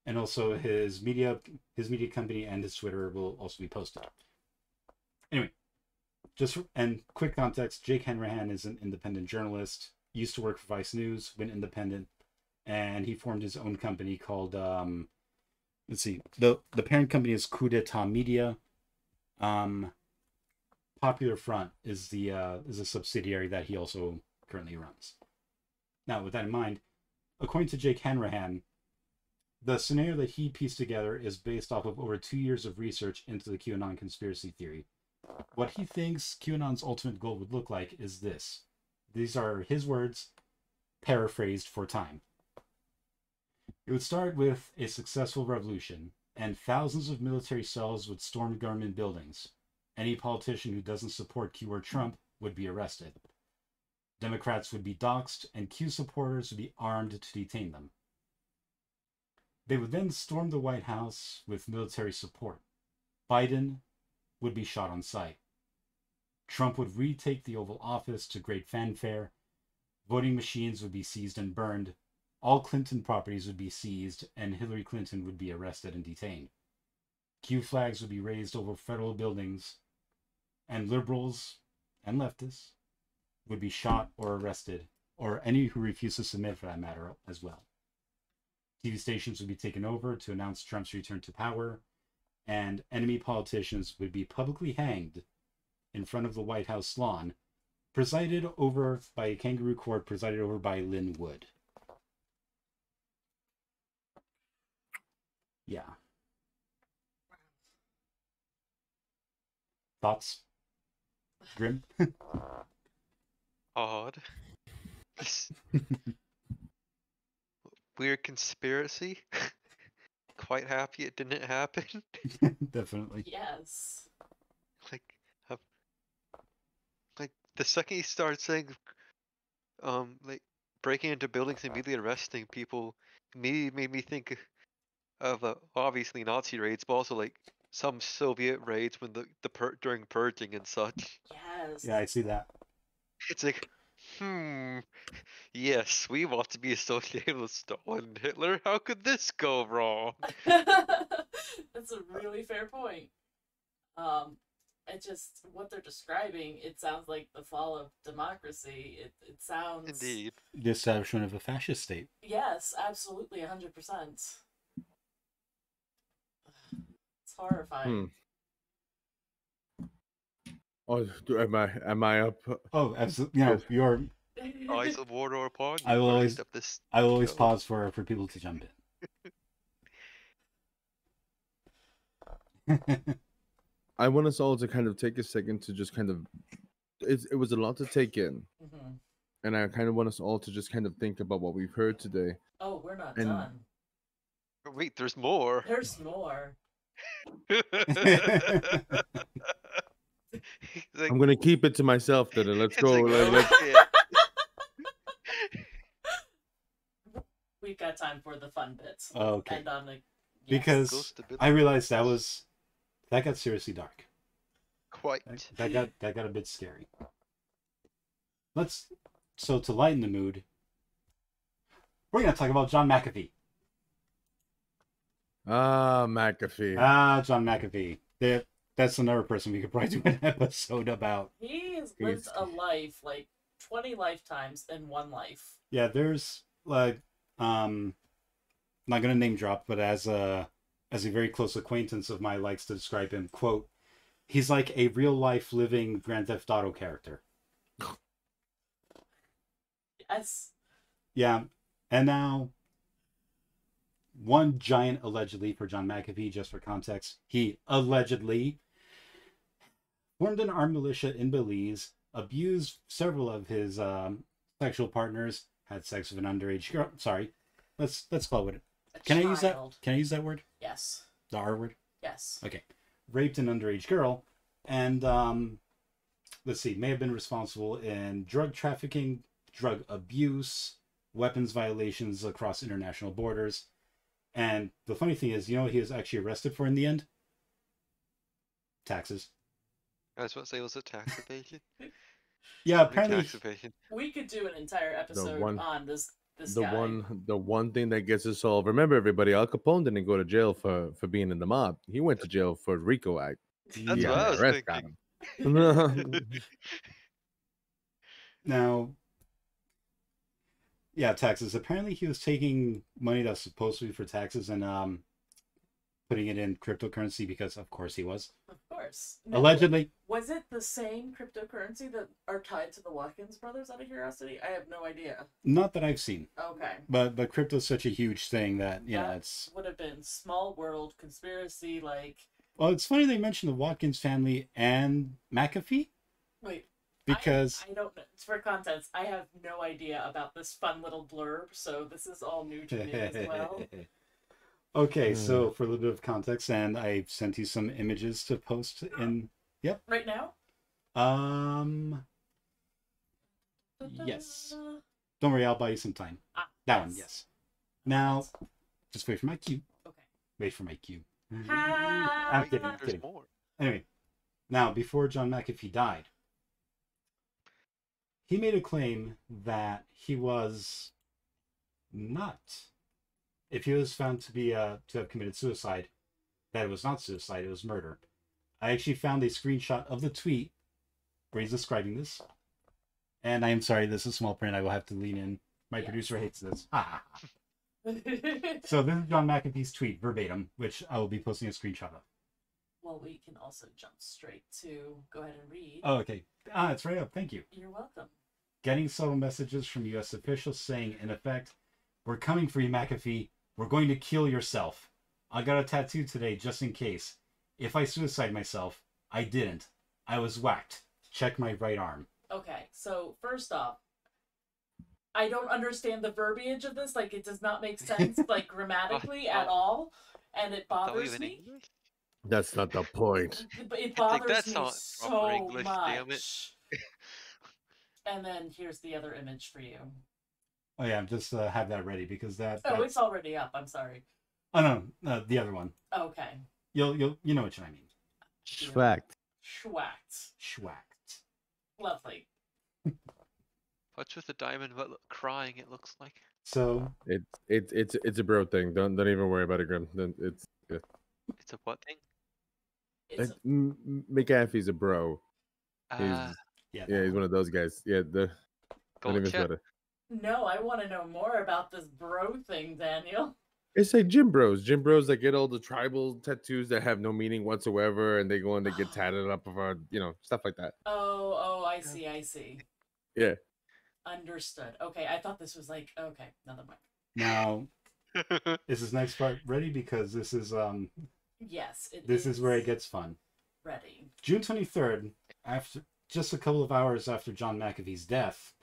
And also his media company and his Twitter will also be posted. Anyway, and quick context, Jake Hanrahan is an independent journalist, used to work for Vice News, went independent, and he formed his own company called, let's see, the parent company is Coup d'Etat Media. Popular Front is a subsidiary that he also currently runs. Now, with that in mind, according to Jake Hanrahan, the scenario that he pieced together is based off of over 2 years of research into the QAnon conspiracy theory. What he thinks QAnon's ultimate goal would look like is this. These are his words, paraphrased for time. It would start with a successful revolution, and thousands of military cells would storm government buildings. Any politician who doesn't support Q or Trump would be arrested. Democrats would be doxxed, and Q supporters would be armed to detain them. They would then storm the White House with military support. Biden would be shot on sight. Trump would retake the Oval Office to great fanfare. Voting machines would be seized and burned. all Clinton properties would be seized and Hillary Clinton would be arrested and detained. Q flags would be raised over federal buildings, and liberals and leftists would be shot or arrested, or any who refuse to submit for that matter as well. TV stations would be taken over to announce Trump's return to power, and enemy politicians would be publicly hanged in front of the White House lawn, presided over by a kangaroo court presided over by Lynn Wood. Yeah. Thoughts? Grim? Odd. Weird conspiracy. Quite happy it didn't happen. Definitely. Yes. Like, uh, like the second he started saying, like breaking into buildings and immediately arresting people, immediately made me think of obviously Nazi raids, but also like some Soviet raids when during purging and such. Yes. Yeah, I see that. It's like, yes, we want to be associated with Stalin and Hitler. How could this go wrong? That's a really fair point. It just, what they're describing, it sounds like the fall of democracy. It sounds... Indeed. The establishment of a fascist state. Yes, absolutely, 100%. It's horrifying. Oh, am I up? Oh, absolutely. You know, you're... Eyes of war are upon you. I will always, Up this I will always show. pause for people to jump in. I want us all to kind of take a second to just kind of. It was a lot to take in, and I kind of want us all to just kind of think about what we've heard today. Oh, we're not And- done. Wait, there's more. There's more. Like, I'm gonna keep it to myself. Then let's it's go. like, Let's, oh, shit. We've got time for the fun bits. Okay. And on the... Because Ghost of I realized that got seriously dark. Quite. That got a bit scary. So to lighten the mood, we're gonna talk about John McAfee. McAfee. John McAfee. That's another person we could probably do an episode about. He has lived a life, like 20 lifetimes in one life. Yeah, there's like I'm not gonna name drop, but as a very close acquaintance of mine likes to describe him, quote, he's like a real life living Grand Theft Auto character. Yes. Yeah. And now one giant allegedly for John McAfee, just for context, he allegedly formed an armed militia in Belize, abused several of his sexual partners, had sex with an underage girl. Sorry, let's call it. Can I use that? Can I use that word? Yes. The R word? Yes. Okay. Raped an underage girl, and let's see, may have been responsible in drug trafficking, drug abuse, weapons violations across international borders. And the funny thing is, you know what he was actually arrested for in the end? Taxes. I was about to say, was it tax evasion? Yeah, apparently. Tax evasion. We could do an entire episode on this the guy. one thing that gets us all. Remember, everybody, Al Capone didn't go to jail for being in the mob. He went to jail for RICO Act. That's Yeah, what I was arrest got thinking. him. Now, yeah, taxes. Apparently, he was taking money that's supposed to be for taxes and putting it in cryptocurrency because, of course, he was. Of course. No, Allegedly. Was it the same cryptocurrency that are tied to the Watkins brothers, out of curiosity? I have no idea. Not that I've seen. Okay. But crypto's such a huge thing that, you know, That it's... would have been small world conspiracy, like... Well, it's funny they mentioned the Watkins family and McAfee. Wait. Because... I don't know. For context, I have no idea about this fun little blurb, so this is all new to me as well. Okay, so for a little bit of context, and I sent you some images to post in... Yep. Right now? Yes. Don't worry, I'll buy you some time. That one, yes. Now, just wait for my cue. Okay. Wait for my cue. Ah, I'm kidding, I'm There's kidding. more. Anyway, now, before John McAfee died, he made a claim that he was not. If he was found to be to have committed suicide, that it was not suicide, it was murder. I actually found a screenshot of the tweet where he's describing this. And I am sorry, this is small print. I will have to lean in. My producer hates this. So this is John McAfee's tweet, verbatim, which I will be posting a screenshot of. Well, we can also jump straight to go ahead and read. Oh, okay. It's right up. Thank you. You're welcome. Getting subtle messages from U.S. officials saying, in effect, "We're coming for you, McAfee. We're going to kill yourself. I got a tattoo today just in case. If I suicide myself, I didn't. I was whacked. Check my right arm." Okay, so first off, I don't understand the verbiage of this. Like, it does not make sense, like, grammatically at all, and it bothers me. That's not the point. But it bothers that's me not so proper English, damn it. much. And then here's the other image for you. Oh yeah, just have that ready because Oh, that's... it's already up. I'm sorry. Oh no, the other one. Okay. You know what I mean. Fact. Schwacked. Schwacked. Lovely. What's with the diamond but crying, it looks like. So It's a bro thing. Don't even worry about it, Grim. It's It's a what thing? It's McAfee's a bro. Uh, yeah, Yeah, he's one of those guys. Yeah, don't even sweat it. No, I want to know more about this bro thing, Daniel. It's like gym bros. Gym bros that get all the tribal tattoos that have no meaning whatsoever, and they go and they get tatted up of stuff like that. Oh, I see. Yeah. Understood. Okay, I thought this was like, okay, never mind. Now, is this next part ready? Because this is Yes, it this is where it gets fun. ready. June 23rd, after just a couple of hours after John McAfee's death,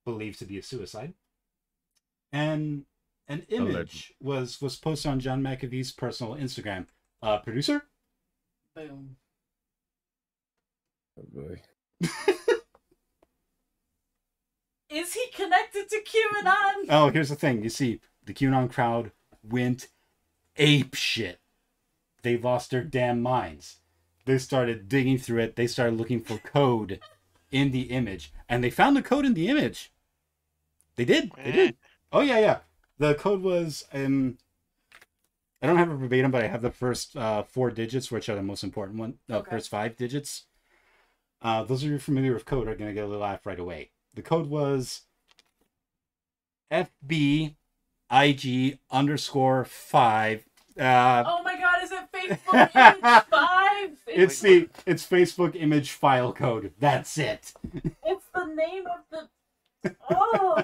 believed to be a suicide, and an image was posted on John McAfee's personal Instagram. Producer? Boom. Oh, boy. Is he connected to QAnon? Oh, here's the thing. You see, the QAnon crowd went ape shit. They lost their damn minds. They started digging through it. They started looking for code in the image. And they found the code in the image. They did. They did. Oh, yeah. The code was... I don't have it verbatim, but I have the first 4 digits, which are the most important one. The first 5 digits. Those of you familiar with code are going to get a little laugh right away. The code was FBIG_5. Oh my god, is it Facebook image 5? It's Facebook image file code. That's it. It's the name of the... Oh!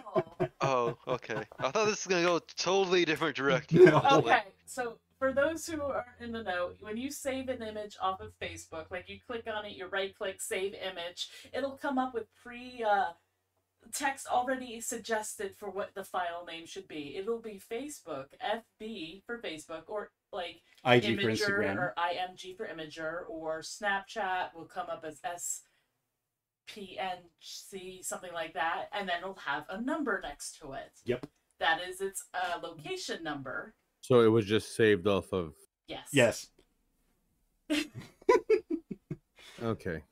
Oh, okay. I thought this was going to go totally different direction. No. Okay, so for those who aren't in the know, when you save an image off of Facebook, like you click on it, you right-click, save image, it'll come up with text already suggested for what the file name should be. It'll be Facebook, FB for Facebook, or like IG Imager for Instagram. or IMG for Imager, or Snapchat will come up as SPNC, something like that, and then it'll have a number next to it. Yep. That is its location number. So it was just saved off of... Yes. Yes. Okay.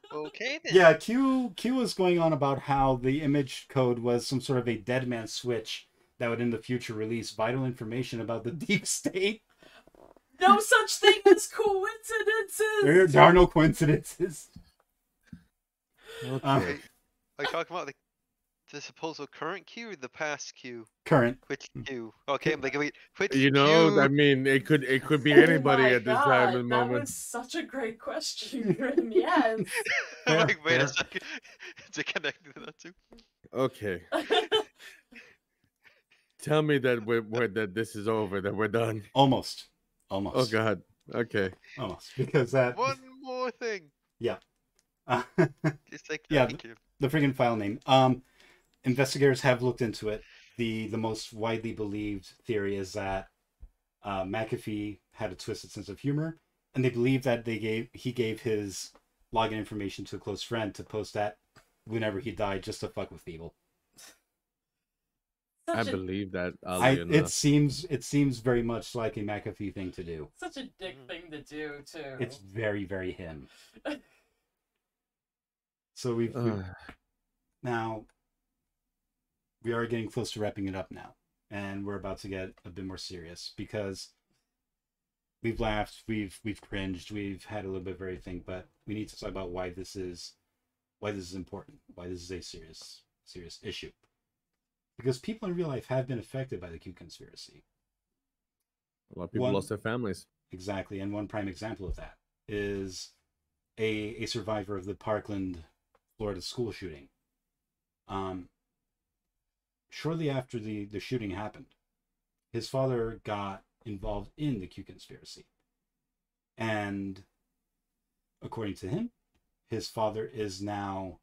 Okay, then. Yeah, Q was going on about how the image code was some sort of a dead man switch that would in the future release vital information about the deep state. No such thing as coincidences! There are no coincidences. Okay. Are you talking about the supposed current Q or the past Q? Current. Which Q? Okay, I'm like, wait, which I Q? mean, it could be anybody Oh my at this God, time and that moment. was such a great question, Grim. Yes. I'm like, wait Fair. a second. Is it connected to that too? Okay. Tell me that this is over, that we're done. Almost. Oh God. Okay. Almost. Because that... One more thing. Yeah. Just like Yeah. thank you. The friggin' file name. Investigators have looked into it. The most widely believed theory is that McAfee had a twisted sense of humor, and they believe that he gave his login information to a close friend to post that whenever he died, just to fuck with people. I believe that. Oddly enough. It seems very much like a McAfee thing to do. Such a dick thing to do, too. It's very, very him. So we've now we are getting close to wrapping it up now, and we're about to get a bit more serious because we've laughed, we've cringed, we've had a little bit of everything, but we need to talk about why this is important, why this is a serious issue. Because people in real life have been affected by the Q conspiracy. A lot of people lost their families. Exactly, and one prime example of that is a survivor of the Parkland, Florida school shooting. Shortly after the shooting happened, his father got involved in the Q conspiracy. And according to him, his father is now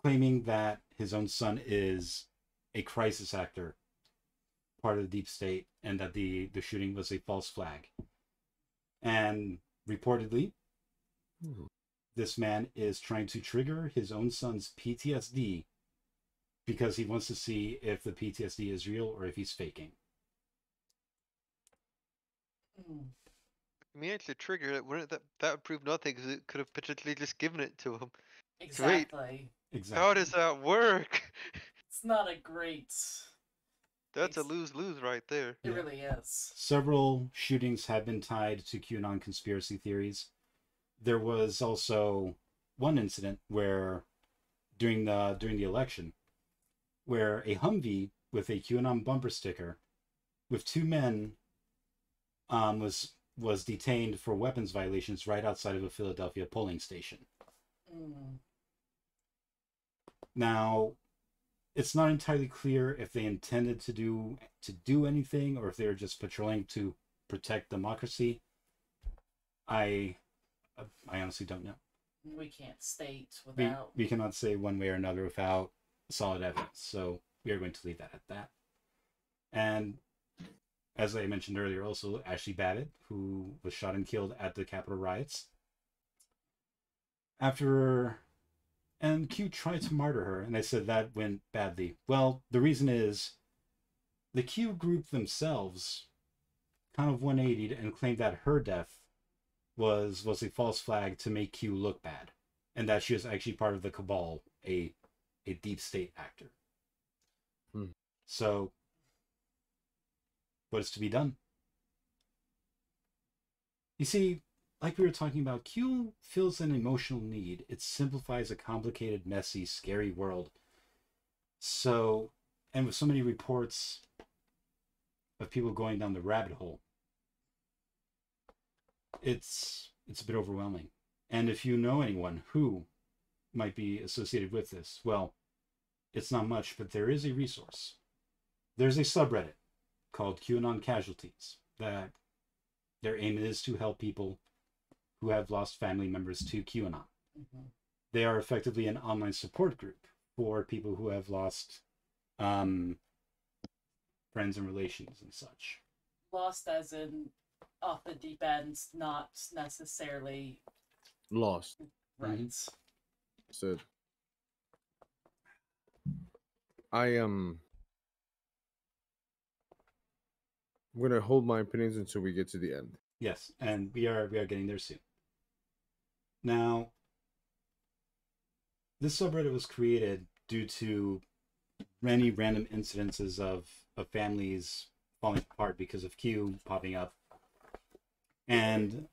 claiming that his own son is a crisis actor, part of the deep state, and that the shooting was a false flag. And reportedly, this man is trying to trigger his own son's PTSD because he wants to see if the PTSD is real or if he's faking. I mean, to trigger it, wouldn't that would prove nothing because it could have potentially just given it to him. Exactly. Exactly. How does that work? It's not a great. That's a lose-lose right there. It really is. Several shootings have been tied to QAnon conspiracy theories. There was also one incident where, during the election, where a Humvee with a QAnon bumper sticker, with two men, was detained for weapons violations right outside of a Philadelphia polling station. Now, it's not entirely clear if they intended to do anything or if they were just patrolling to protect democracy. I honestly don't know. We can't state without. We cannot say one way or another without solid evidence. So we are going to leave that at that. And as I mentioned earlier, also Ashley Babbitt, who was shot and killed at the Capitol riots. And Q tried to martyr her, and I said that went badly. Well, the reason is the Q group themselves kind of 180'd and claimed that her death was a false flag to make Q look bad, and that she was actually part of the cabal, a deep state actor. So, what is to be done? You see, like we were talking about, Q fills an emotional need. It simplifies a complicated, messy, scary world. So, and with so many reports of people going down the rabbit hole, it's a bit overwhelming. And if you know anyone who might be associated with this, well, it's not much, but there is a resource. There's a subreddit called QAnon Casualties that their aim is to help people who have lost family members to QAnon. They are effectively an online support group for people who have lost friends and relations and such. Lost as in off the deep end, not necessarily Lost. right. So I'm gonna hold my opinions until we get to the end. Yes, and we are getting there soon. Now, this subreddit was created due to many random incidences of families falling apart because of Q popping up. And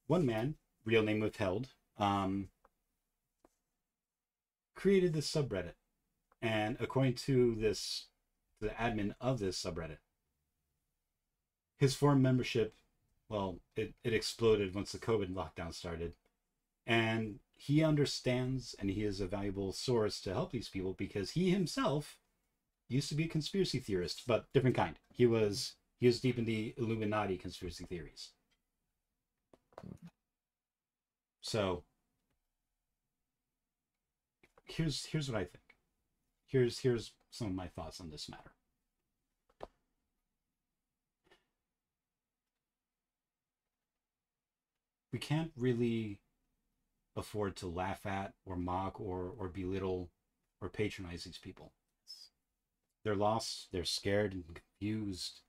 one man, real name withheld, created this subreddit. And according to the admin of this subreddit, his forum membership, well, it exploded once the COVID lockdown started. And he understands, and he is a valuable source to help these people because he himself used to be a conspiracy theorist, but different kind. He was deep in the Illuminati conspiracy theories. So here's what I think. Here's some of my thoughts on this matter. We can't really afford to laugh at or mock or belittle or patronize these people. They're lost, they're scared and confused.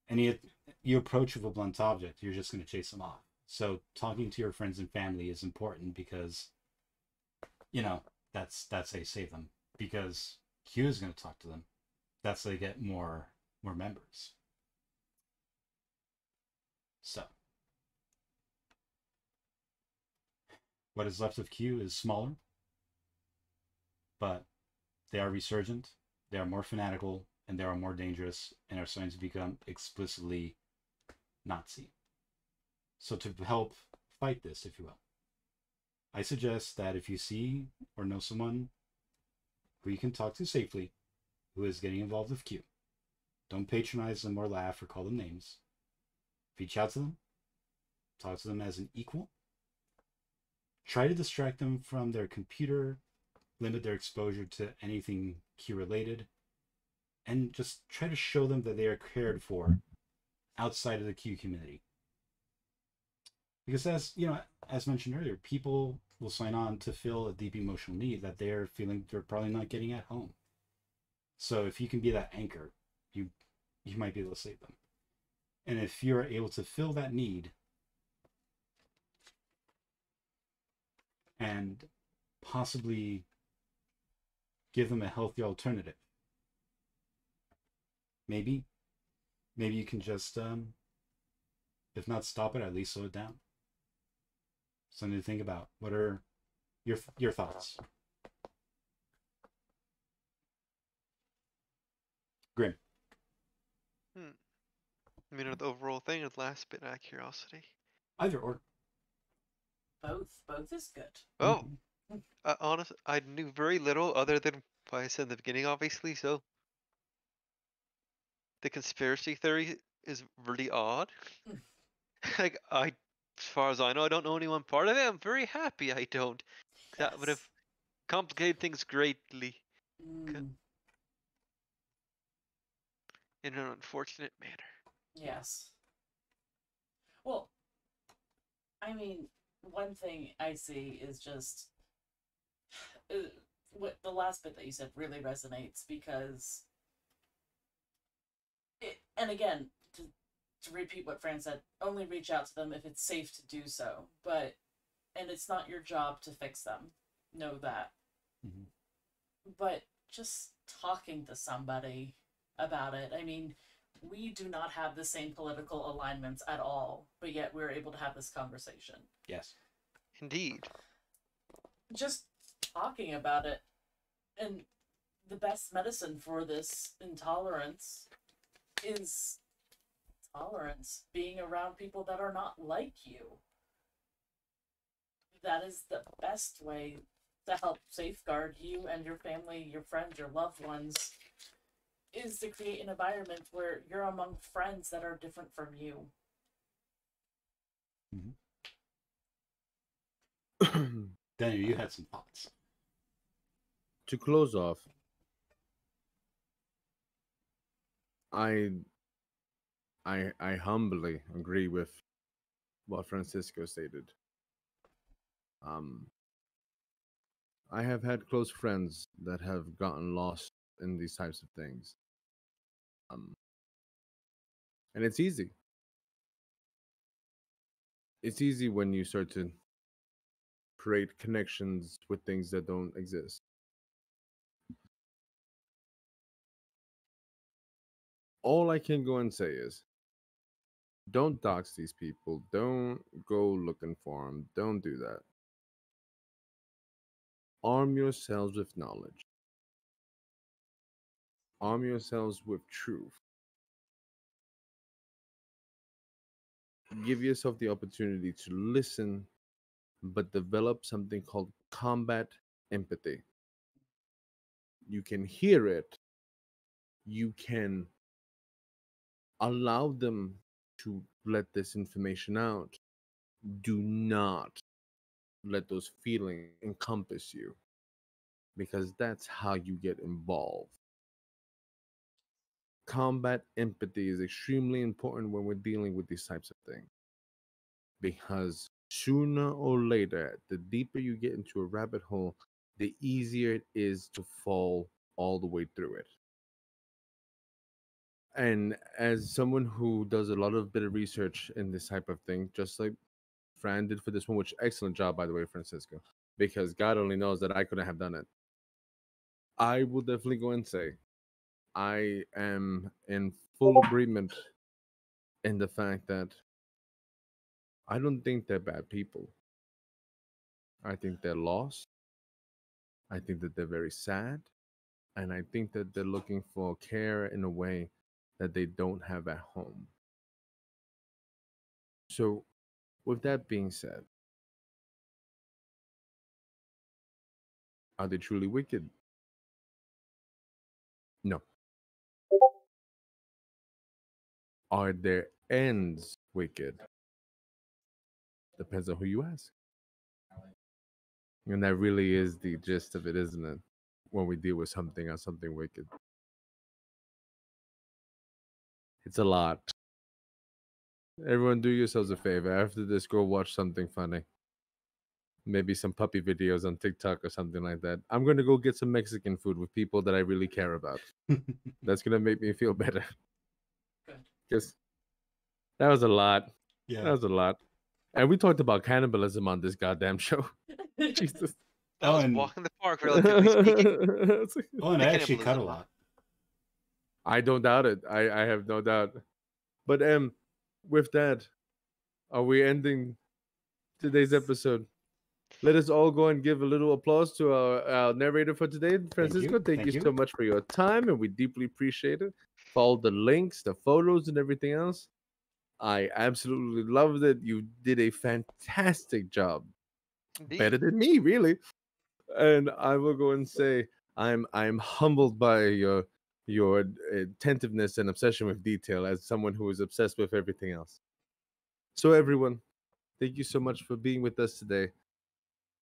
And yet you approach with a blunt object, you're just going to chase them off. So talking to your friends and family is important because, you know, that's how you save them. Because Q is going to talk to them. That's how they get more members. So, what is left of Q is smaller, but they are resurgent, they are more fanatical, and they are more dangerous, and are starting to become explicitly Nazi. So to help fight this, if you will, I suggest that if you see or know someone who you can talk to safely who is getting involved with Q, don't patronize them or laugh or call them names. Reach out to them, talk to them as an equal. Try to distract them from their computer, limit their exposure to anything Q related, and just try to show them that they are cared for outside of the Q community. Because as you know, as mentioned earlier, people will sign on to fill a deep emotional need that they're feeling they're probably not getting at home. So if you can be that anchor, you might be able to save them. And if you're able to fill that need and possibly give them a healthy alternative, maybe you can just if not stop it, at least slow it down. Something to think about. What are your thoughts? Grim. I mean, the overall thing or the last bit out of curiosity? Either or. Both is good. Oh, honestly, I knew very little other than what I said in the beginning, obviously, so the conspiracy theory is really odd. Like, as far as I know, I don't know any one part of it. I'm very happy I don't. That would have Yes. complicated things greatly Mm, in an unfortunate manner. yes. Well, I mean, one thing I see is just what the last bit that you said really resonates because and again, to repeat what Fran said, only reach out to them if it's safe to do so. And it's not your job to fix them. Know that. Mm-hmm. But just talking to somebody about it, I mean, we do not have the same political alignments at all, but yet we're able to have this conversation. Yes. Indeed. Just talking about it. And the best medicine for this intolerance is tolerance, being around people that are not like you. That is the best way to help safeguard you and your family, your friends, your loved ones, is to create an environment where you're among friends that are different from you. Mm-hmm. Daniel, you had some thoughts. To close off, I humbly agree with what Francisco stated. I have had close friends that have gotten lost in these types of things. And it's easy. It's easy when you start to create connections with things that don't exist. All I can go and say is don't dox these people. Don't go looking for them. Don't do that. Arm yourselves with knowledge. Arm yourselves with truth. Give yourself the opportunity to listen, but develop something called combat empathy. You can hear it. You can allow them to let this information out. Do not let those feelings encompass you, because that's how you get involved. Combat empathy is extremely important when we're dealing with these types of things, because sooner or later, the deeper you get into a rabbit hole, the easier it is to fall all the way through it. And as someone who does a lot of bit of research in this type of thing, just like Fran did for this one, which excellent job, by the way, Francisco, because God only knows that I couldn't have done it. I will definitely go and say I am in full agreement in the fact that I don't think they're bad people. I think they're lost. I think that they're very sad. And I think that they're looking for care in a way that they don't have at home. So, with that being said, are they truly wicked? No. Are their ends wicked? Depends on who you ask. And that really is the gist of it, isn't it? When we deal with something or something wicked, it's a lot. Everyone, do yourselves a favor. After this, go watch something funny. Maybe some puppy videos on TikTok or something like that. I'm going to go get some Mexican food with people that I really care about. That's going to make me feel better. Good. Because that was a lot. Yeah. That was a lot. And we talked about cannibalism on this goddamn show. Jesus. That Oh, was and- walk in the park, relatively speaking. Oh, and I The actually cut a cannibalism. lot. I don't doubt it. I have no doubt. But with that, are we ending today's episode? Let us all go and give a little applause to our narrator for today, Francisco. Thank you so much for your time, and we deeply appreciate it. For all the links, the photos, and everything else. I absolutely loved it. You did a fantastic job. Better Indeed. than me, really. And I will go and say I'm humbled by your attentiveness and obsession with detail as someone who is obsessed with everything else. So everyone, thank you so much for being with us today.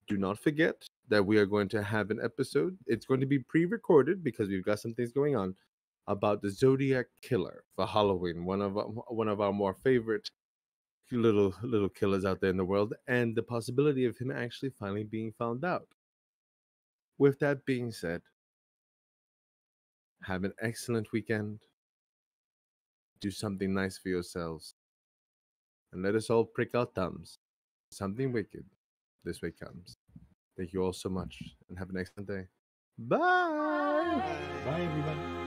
Do not forget that we are going to have an episode. It's going to be pre-recorded because we've got some things going on about the Zodiac Killer for Halloween, one of our more favorite little killers out there in the world, and the possibility of him actually finally being found out. With that being said, have an excellent weekend. Do something nice for yourselves. And let us all prick our thumbs. Something wicked this way comes. Thank you all so much and have an excellent day. Bye. Bye, everybody.